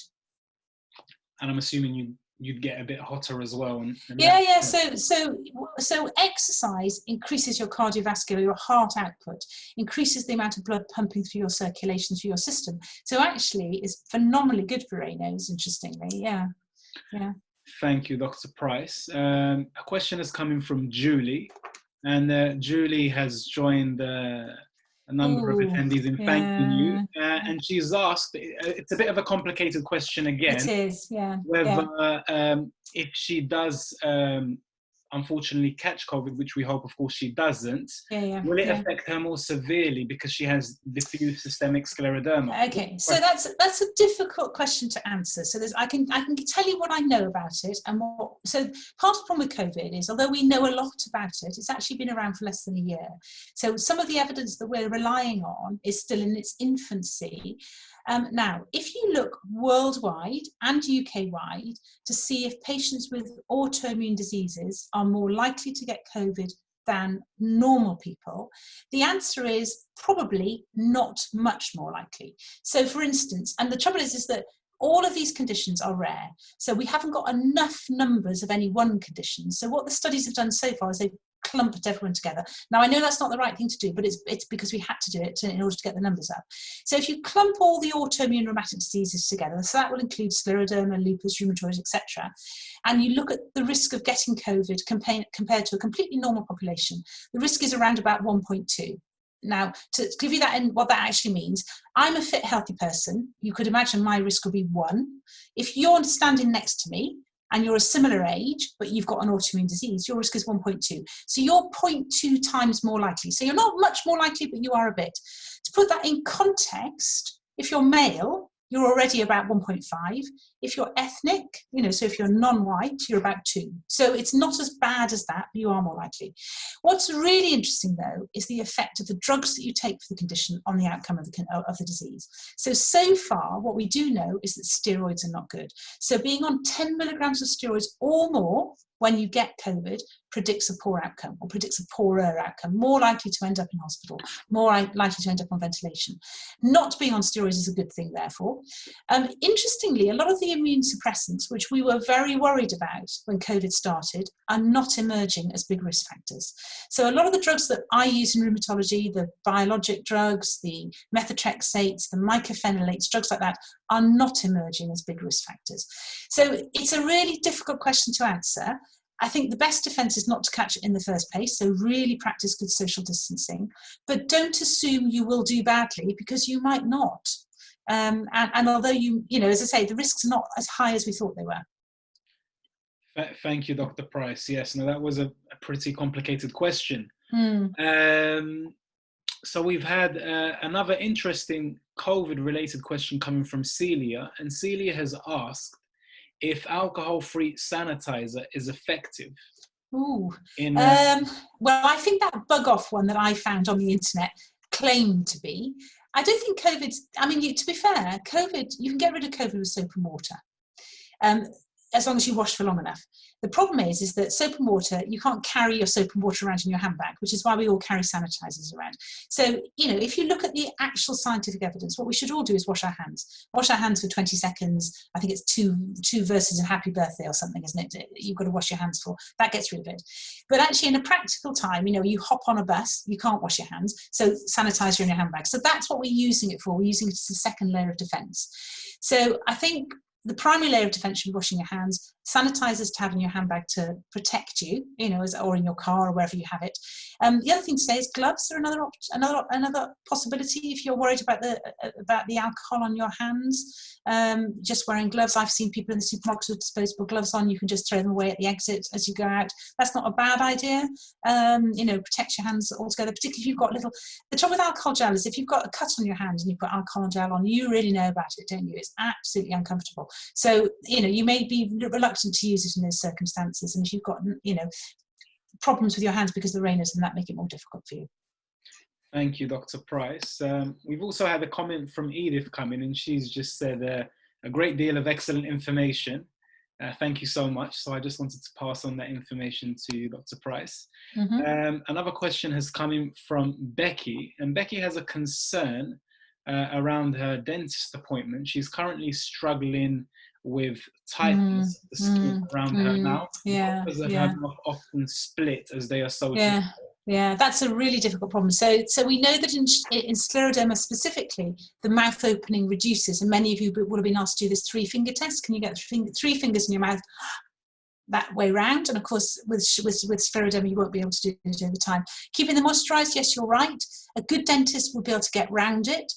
And I'm assuming you'd get a bit hotter as well.
Yeah. So exercise increases your cardiovascular, your heart output, increases the amount of blood pumping through your circulation, through your system. So actually, it's phenomenally good for Raynaud's, interestingly. Yeah.
Thank you, Dr. Price. A question is coming from Julie, and Julie has joined a number of attendees in thanking you, and she's asked, it's a bit of a complicated question again.
It is,
whether if she does unfortunately catch COVID, which we hope of course she doesn't, will it affect her more severely because she has diffuse systemic scleroderma?
Okay, so that's a difficult question to answer. So I can tell you what I know about it, and so part of the problem with COVID is, although we know a lot about it, it's actually been around for less than a year. So some of the evidence that we're relying on is still in its infancy. Now, if you look worldwide and UK-wide to see if patients with autoimmune diseases are more likely to get COVID than normal people, the answer is probably not much more likely. So for instance, and the trouble is that all of these conditions are rare. So we haven't got enough numbers of any one condition. So what the studies have done so far is they've clumped everyone together. Now, I know that's not the right thing to do, but it's because we had to do it in order to get the numbers up. So if you clump all the autoimmune rheumatic diseases together, so that will include scleroderma, lupus, rheumatoid, etc., and you look at the risk of getting COVID compared to a completely normal population, the risk is around about 1.2. Now, to give you that and what that actually means, I'm a fit, healthy person. You could imagine my risk would be 1. If you're standing next to me and you're a similar age, but you've got an autoimmune disease, your risk is 1.2. So you're 0.2 times more likely. So you're not much more likely, but you are a bit. To put that in context, if you're male, you're already about 1.5. If you're ethnic, so if you're non-white, you're about 2. So it's not as bad as that, but you are more likely. What's really interesting, though, is the effect of the drugs that you take for the condition on the outcome of the disease. So far, what we do know is that steroids are not good. So being on 10 milligrams of steroids or more when you get COVID predicts a poor outcome, or predicts a poorer outcome, more likely to end up in hospital, more likely to end up on ventilation. Not being on steroids is a good thing, therefore. Interestingly, a lot of the immune suppressants, which we were very worried about when COVID started, are not emerging as big risk factors. So a lot of the drugs that I use in rheumatology, the biologic drugs, the methotrexates, the mycophenolates, drugs like that, are not emerging as big risk factors. So it's a really difficult question to answer. I think the best defense is not to catch it in the first place, so really practice good social distancing, but don't assume you will do badly, because you might not. And although as I say, the risks are not as high as we thought they were.
Thank you, Dr. Price. Yes, no, that was a pretty complicated question. So we've had another interesting COVID-related question coming from Celia, and Celia has asked if alcohol-free sanitizer is effective.
Well, I think that bug-off one that I found on the internet claimed to be. I don't think to be fair, COVID, you can get rid of COVID with soap and water. as long as you wash for long enough. The problem is that soap and water, you can't carry your soap and water around in your handbag, which is why we all carry sanitizers around. So, if you look at the actual scientific evidence, what we should all do is wash our hands. Wash our hands for 20 seconds. I think it's two verses in Happy Birthday or something, isn't it? You've got to wash your hands for. That gets rid of it. But actually, in a practical time, you hop on a bus, you can't wash your hands. So sanitizer in your handbag. So that's what we're using it for. We're using it as a second layer of defense. So I think the primary layer of defense should be washing your hands, sanitizers to have in your handbag to protect you, or in your car or wherever you have it. The other thing to say is gloves are another possibility if you're worried about the alcohol on your hands. Just wearing gloves. I've seen people in the supermarkets with disposable gloves on. You can just throw them away at the exit as you go out. That's not a bad idea. Protect your hands altogether, particularly if you've got the trouble with alcohol gel is if you've got a cut on your hand and you put alcohol gel on, you really know about it, don't you? It's absolutely uncomfortable. So, you may be reluctant to use it in those circumstances. And if you've got, problems with your hands because of the Raynaud, then that make it more difficult for you.
Thank you, Dr. Price. We've also had a comment from Edith come in, and she's just said a great deal of excellent information. Thank you so much. So I just wanted to pass on that information to you, Dr. Price. Mm-hmm. Another question has come in from Becky, and Becky has a concern around her dentist appointment. She's currently struggling with tightness of the skin around her mouth because her mouth often split as they associate.
Yeah, that's a really difficult problem. So we know that in scleroderma specifically, the mouth opening reduces, and many of you would have been asked to do this 3-finger test. Can you get three fingers in your mouth that way round? And of course, with scleroderma, you won't be able to do it over time. Keeping them moisturised, yes, you're right. A good dentist will be able to get round it.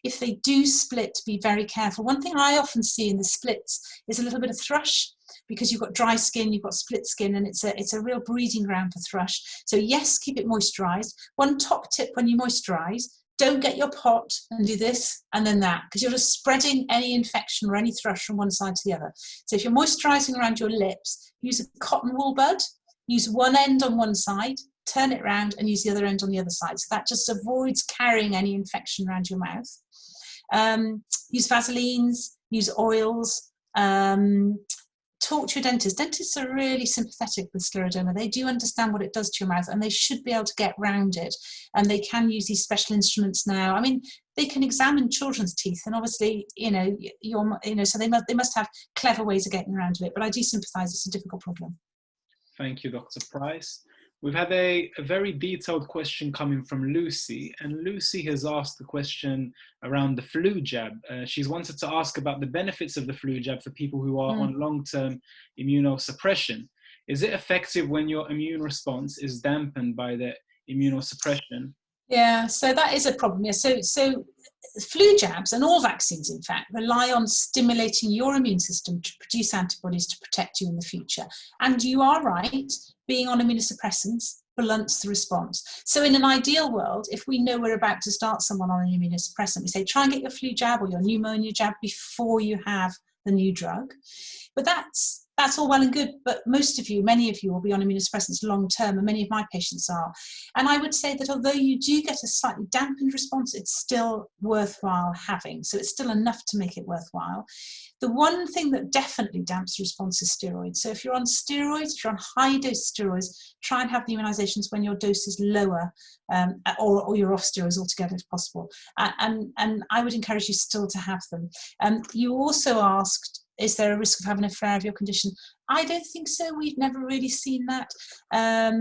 If they do split, be very careful. One thing I often see in the splits is a little bit of thrush, because you've got dry skin, you've got split skin, and it's a real breeding ground for thrush. So yes, keep it moisturised. One top tip when you moisturise, don't get your pot and do this and then that, because you're just spreading any infection or any thrush from one side to the other. So if you're moisturising around your lips, use a cotton wool bud, use one end on one side, turn it round and use the other end on the other side. So that just avoids carrying any infection around your mouth. Use Vaselines, use oils, talk to your dentist. Dentists are really sympathetic with scleroderma. They do understand what it does to your mouth, and they should be able to get round it. And they can use these special instruments now. I mean, they can examine children's teeth, and obviously, so they must have clever ways of getting around it. But I do sympathise. It's a difficult problem.
Thank you, Dr. Price. We've had a very detailed question coming from Lucy, and Lucy has asked the question around the flu jab. She's wanted to ask about the benefits of the flu jab for people who are on long-term immunosuppression. Is it effective when your immune response is dampened by the immunosuppression?
Yeah, so that is a problem. Yeah, so flu jabs and all vaccines, in fact, rely on stimulating your immune system to produce antibodies to protect you in the future. And you are right, being on immunosuppressants blunts the response. So in an ideal world, if we know we're about to start someone on an immunosuppressant, we say, try and get your flu jab or your pneumonia jab before you have the new drug. But that's all well and good, but many of you will be on immunosuppressants long term, and many of my patients are. And I would say that although you do get a slightly dampened response, it's still worthwhile having. So it's still enough to make it worthwhile. The one thing that definitely damps the response is steroids. So if you're on steroids, if you're on high dose steroids, try and have the immunizations when your dose is lower, or you're off steroids altogether if possible. And I would encourage you still to have them. You also asked, is there a risk of having a flare of your condition? I don't think so. We've never really seen that. I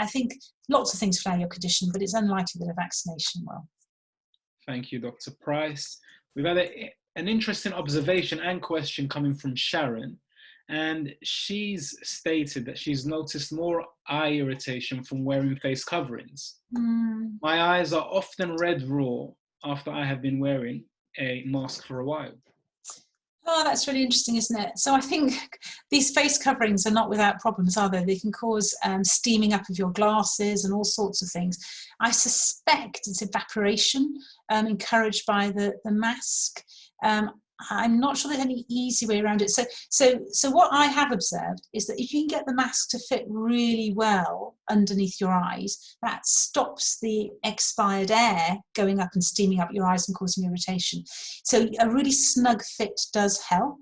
think lots of things flare your condition, but it's unlikely that a vaccination will.
Thank you, Dr. Price. We've had an interesting observation and question coming from Sharon, and she's stated that she's noticed more eye irritation from wearing face coverings. My eyes are often red raw after I have been wearing a mask for a while.
Oh, that's really interesting, isn't it? So I think these face coverings are not without problems, are they? They can cause steaming up of your glasses and all sorts of things. I suspect it's evaporation encouraged by the mask. I'm not sure there's any easy way around it. So what I have observed is that if you can get the mask to fit really well underneath your eyes, that stops the expired air going up and steaming up your eyes and causing irritation. So a really snug fit does help.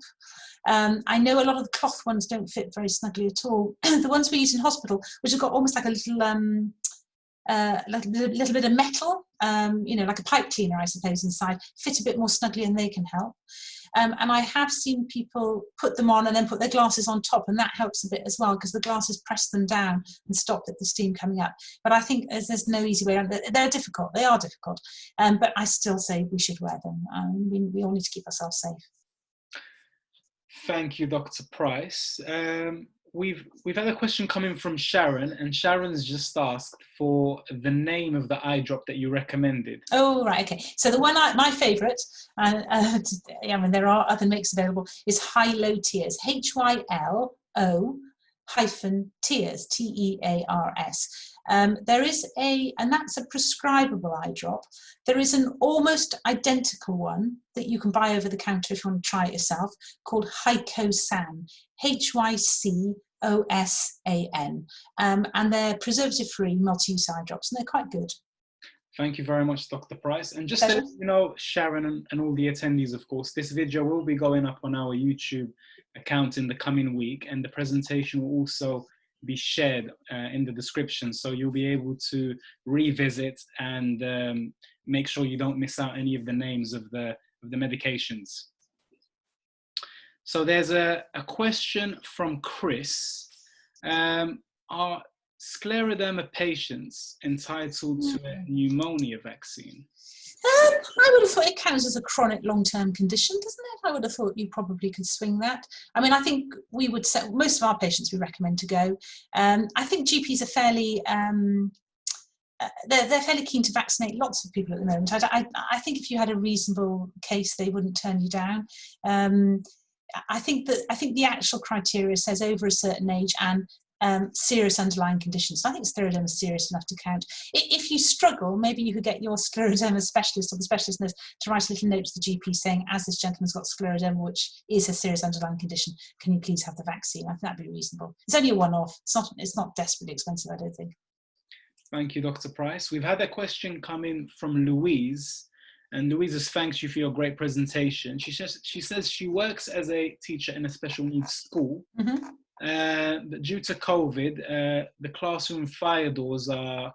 I know a lot of the cloth ones don't fit very snugly at all. The ones we use in hospital, which have got almost like a little bit of metal, like a pipe cleaner, I suppose, inside, fit a bit more snugly and they can help. And I have seen people put them on and then put their glasses on top, and that helps a bit as well, because the glasses press them down and stop the steam coming up. But I think there's no easy way around it. They are difficult, but I still say we should wear them. We all need to keep ourselves safe.
Thank you, Dr. Price. We've had a question coming from Sharon, and Sharon's just asked for the name of the eye drop that you recommended.
Oh, right, okay. So the one, my favourite, there are other makes available, is High-Low Tears, HYLO-Tears, Tears. There is and that's a prescribable eye drop. There is an almost identical one that you can buy over the counter if you want to try it yourself, called Hycosan, HYCOSAN. And they're preservative-free, multi-use eye drops, and they're quite good.
Thank you very much, Dr. Price. And just to let you know, Sharon and all the attendees, of course, this video will be going up on our YouTube account in the coming week, and the presentation will also be shared in the description, so you'll be able to revisit and make sure you don't miss out any of the names of the medications. So there's a question from Chris. Are scleroderma patients entitled to a pneumonia vaccine?
I would have thought it counts as a chronic long-term condition, doesn't it? I would have thought you probably could swing that. I mean, I think we would say most of our patients we recommend to go. I think GPs are fairly they're fairly keen to vaccinate lots of people at the moment. I think if you had a reasonable case, they wouldn't turn you down. I think the actual criteria says over a certain age and serious underlying conditions. So I think scleroderma is serious enough to count. If you struggle, maybe you could get your scleroderma specialist or the specialist nurse to write a little note to the GP saying, as this gentleman's got scleroderma, which is a serious underlying condition, can you please have the vaccine? I think that'd be reasonable. It's only a one-off. It's not desperately expensive, I don't think.
Thank you, Dr. Price. We've had a question come in from Louise, and Louise has thanked you for your great presentation. She says she works as a teacher in a special needs school. Mm-hmm. But due to COVID, the classroom fire doors are,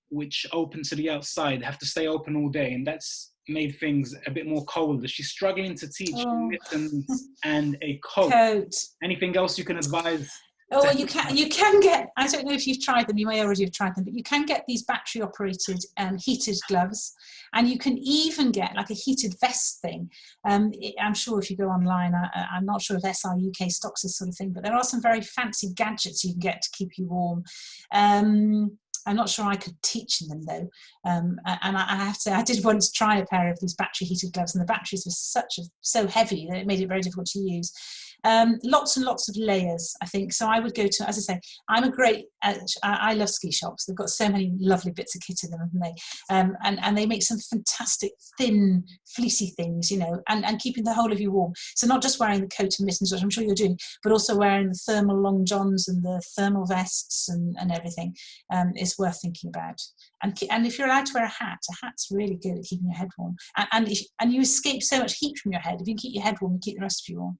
which open to the outside, have to stay open all day, and that's made things a bit more colder. She's struggling to teach mittens and a coat. Anything else you can advise?
Oh, you can get, I don't know if you've tried them, you may already have tried them, but you can get these battery operated heated gloves, and you can even get like a heated vest thing. I'm sure if you go online, I'm not sure if SR UK stocks this sort of thing, but there are some very fancy gadgets you can get to keep you warm. I'm not sure I could teach them though. And I have to say, I did once try a pair of these battery heated gloves, and the batteries were so heavy that it made it very difficult to use. Lots and lots of layers, I think. So I would go to, as I say, I love ski shops. They've got so many lovely bits of kit in them, haven't they? And they make some fantastic thin, fleecy things, you know, and keeping the whole of you warm. So not just wearing the coat and mittens, which I'm sure you're doing, but also wearing the thermal long johns and the thermal vests and everything is worth thinking about. And if you're allowed to wear a hat's really good at keeping your head warm. And you escape so much heat from your head. If you can keep your head warm, you keep the rest of you warm.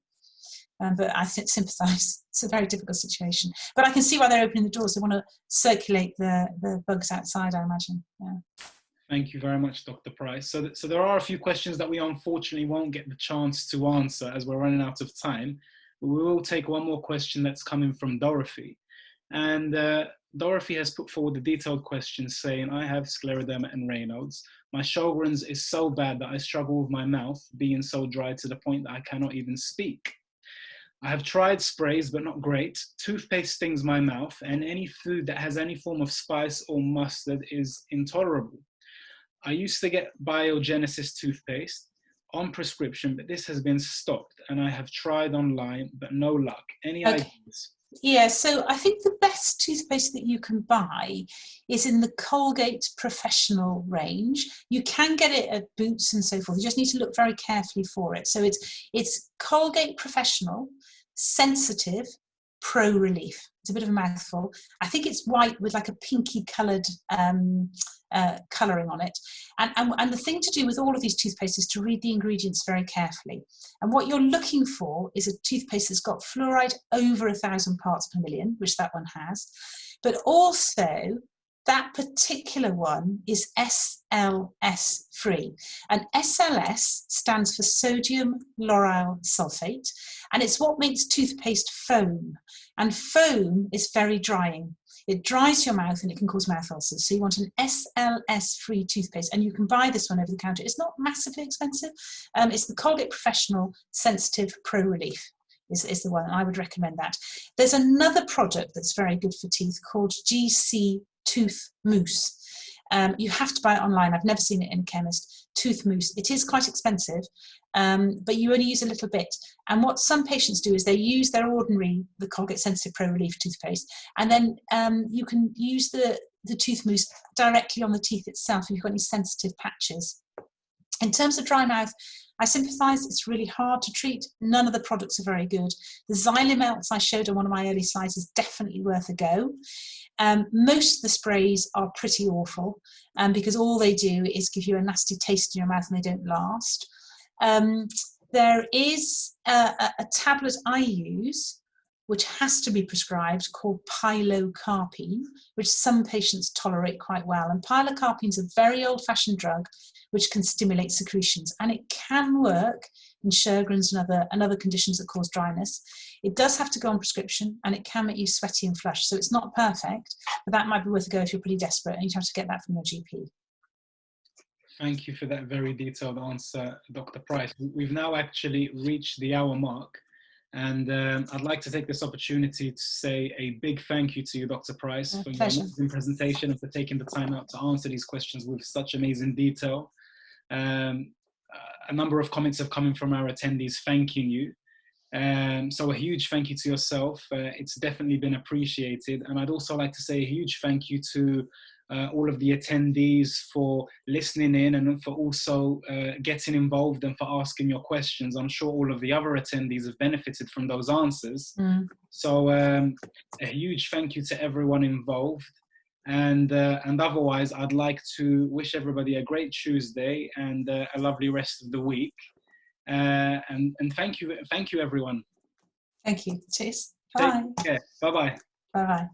But I sympathise. It's a very difficult situation. But I can see why they're opening the doors. They want to circulate the bugs outside, I imagine. Yeah.
Thank you very much, Dr. Price. So there are a few questions that we unfortunately won't get the chance to answer as we're running out of time. But we will take one more question that's coming from Dorothy. And Dorothy has put forward a detailed question saying, I have scleroderma and Raynaud's. My Sjogren's is so bad that I struggle with my mouth being so dry to the point that I cannot even speak. I have tried sprays, but not great. Toothpaste stings my mouth, and any food that has any form of spice or mustard is intolerable. I used to get Biogenesis toothpaste on prescription, but this has been stopped, and I have tried online, but no luck. Any ideas?
Yeah, so I think the best toothpaste that you can buy is in the Colgate Professional range. You can get it at Boots and so forth. You just need to look very carefully for it. So it's Colgate Professional, Sensitive, Pro Relief. It's a bit of a mouthful. I think it's white with like a pinky coloured colouring on it. And the thing to do with all of these toothpastes is to read the ingredients very carefully. And what you're looking for is a toothpaste that's got fluoride over 1,000 parts per million, which that one has. But also, that particular one is SLS free. And SLS stands for sodium lauryl sulfate. And it's what makes toothpaste foam. And foam is very drying. It dries your mouth and it can cause mouth ulcers. So you want an SLS-free toothpaste, and you can buy this one over the counter. It's not massively expensive. It's the Colgate Professional Sensitive Pro Relief is the one. I would recommend that. There's another product that's very good for teeth called GC Tooth Mousse. You have to buy it online. I've never seen it in a chemist. Tooth mousse. It is quite expensive, but you only use a little bit. And what some patients do is they use their ordinary, the Colgate Sensitive Pro Relief toothpaste, and then you can use the tooth mousse directly on the teeth itself if you've got any sensitive patches. In terms of dry mouth, I sympathise, it's really hard to treat. None of the products are very good. The Xylomelts I showed on one of my early slides is definitely worth a go. Most of the sprays are pretty awful because all they do is give you a nasty taste in your mouth and they don't last. There is a tablet I use which has to be prescribed called pilocarpine, which some patients tolerate quite well. And pilocarpine is a very old-fashioned drug which can stimulate secretions, and it can work in Sjögren's and other conditions that cause dryness. It does have to go on prescription, and it can make you sweaty and flush, so it's not perfect, but that might be worth a go if you're pretty desperate and you'd have to get that from your GP.
Thank you for that very detailed answer, Dr. Price. We've now actually reached the hour mark, and I'd like to take this opportunity to say a big thank you to you, Dr. Price, for your amazing presentation and for taking the time out to answer these questions with such amazing detail. A number of comments have come in from our attendees thanking you. So a huge thank you to yourself. It's definitely been appreciated. And I'd also like to say a huge thank you to all of the attendees for listening in and for also getting involved and for asking your questions. I'm sure all of the other attendees have benefited from those answers. So a huge thank you to everyone involved. And otherwise, I'd like to wish everybody a great Tuesday and a lovely rest of the week. And thank you, everyone.
Thank you. Cheers. Bye.
Take care. Bye-bye.
Bye-bye.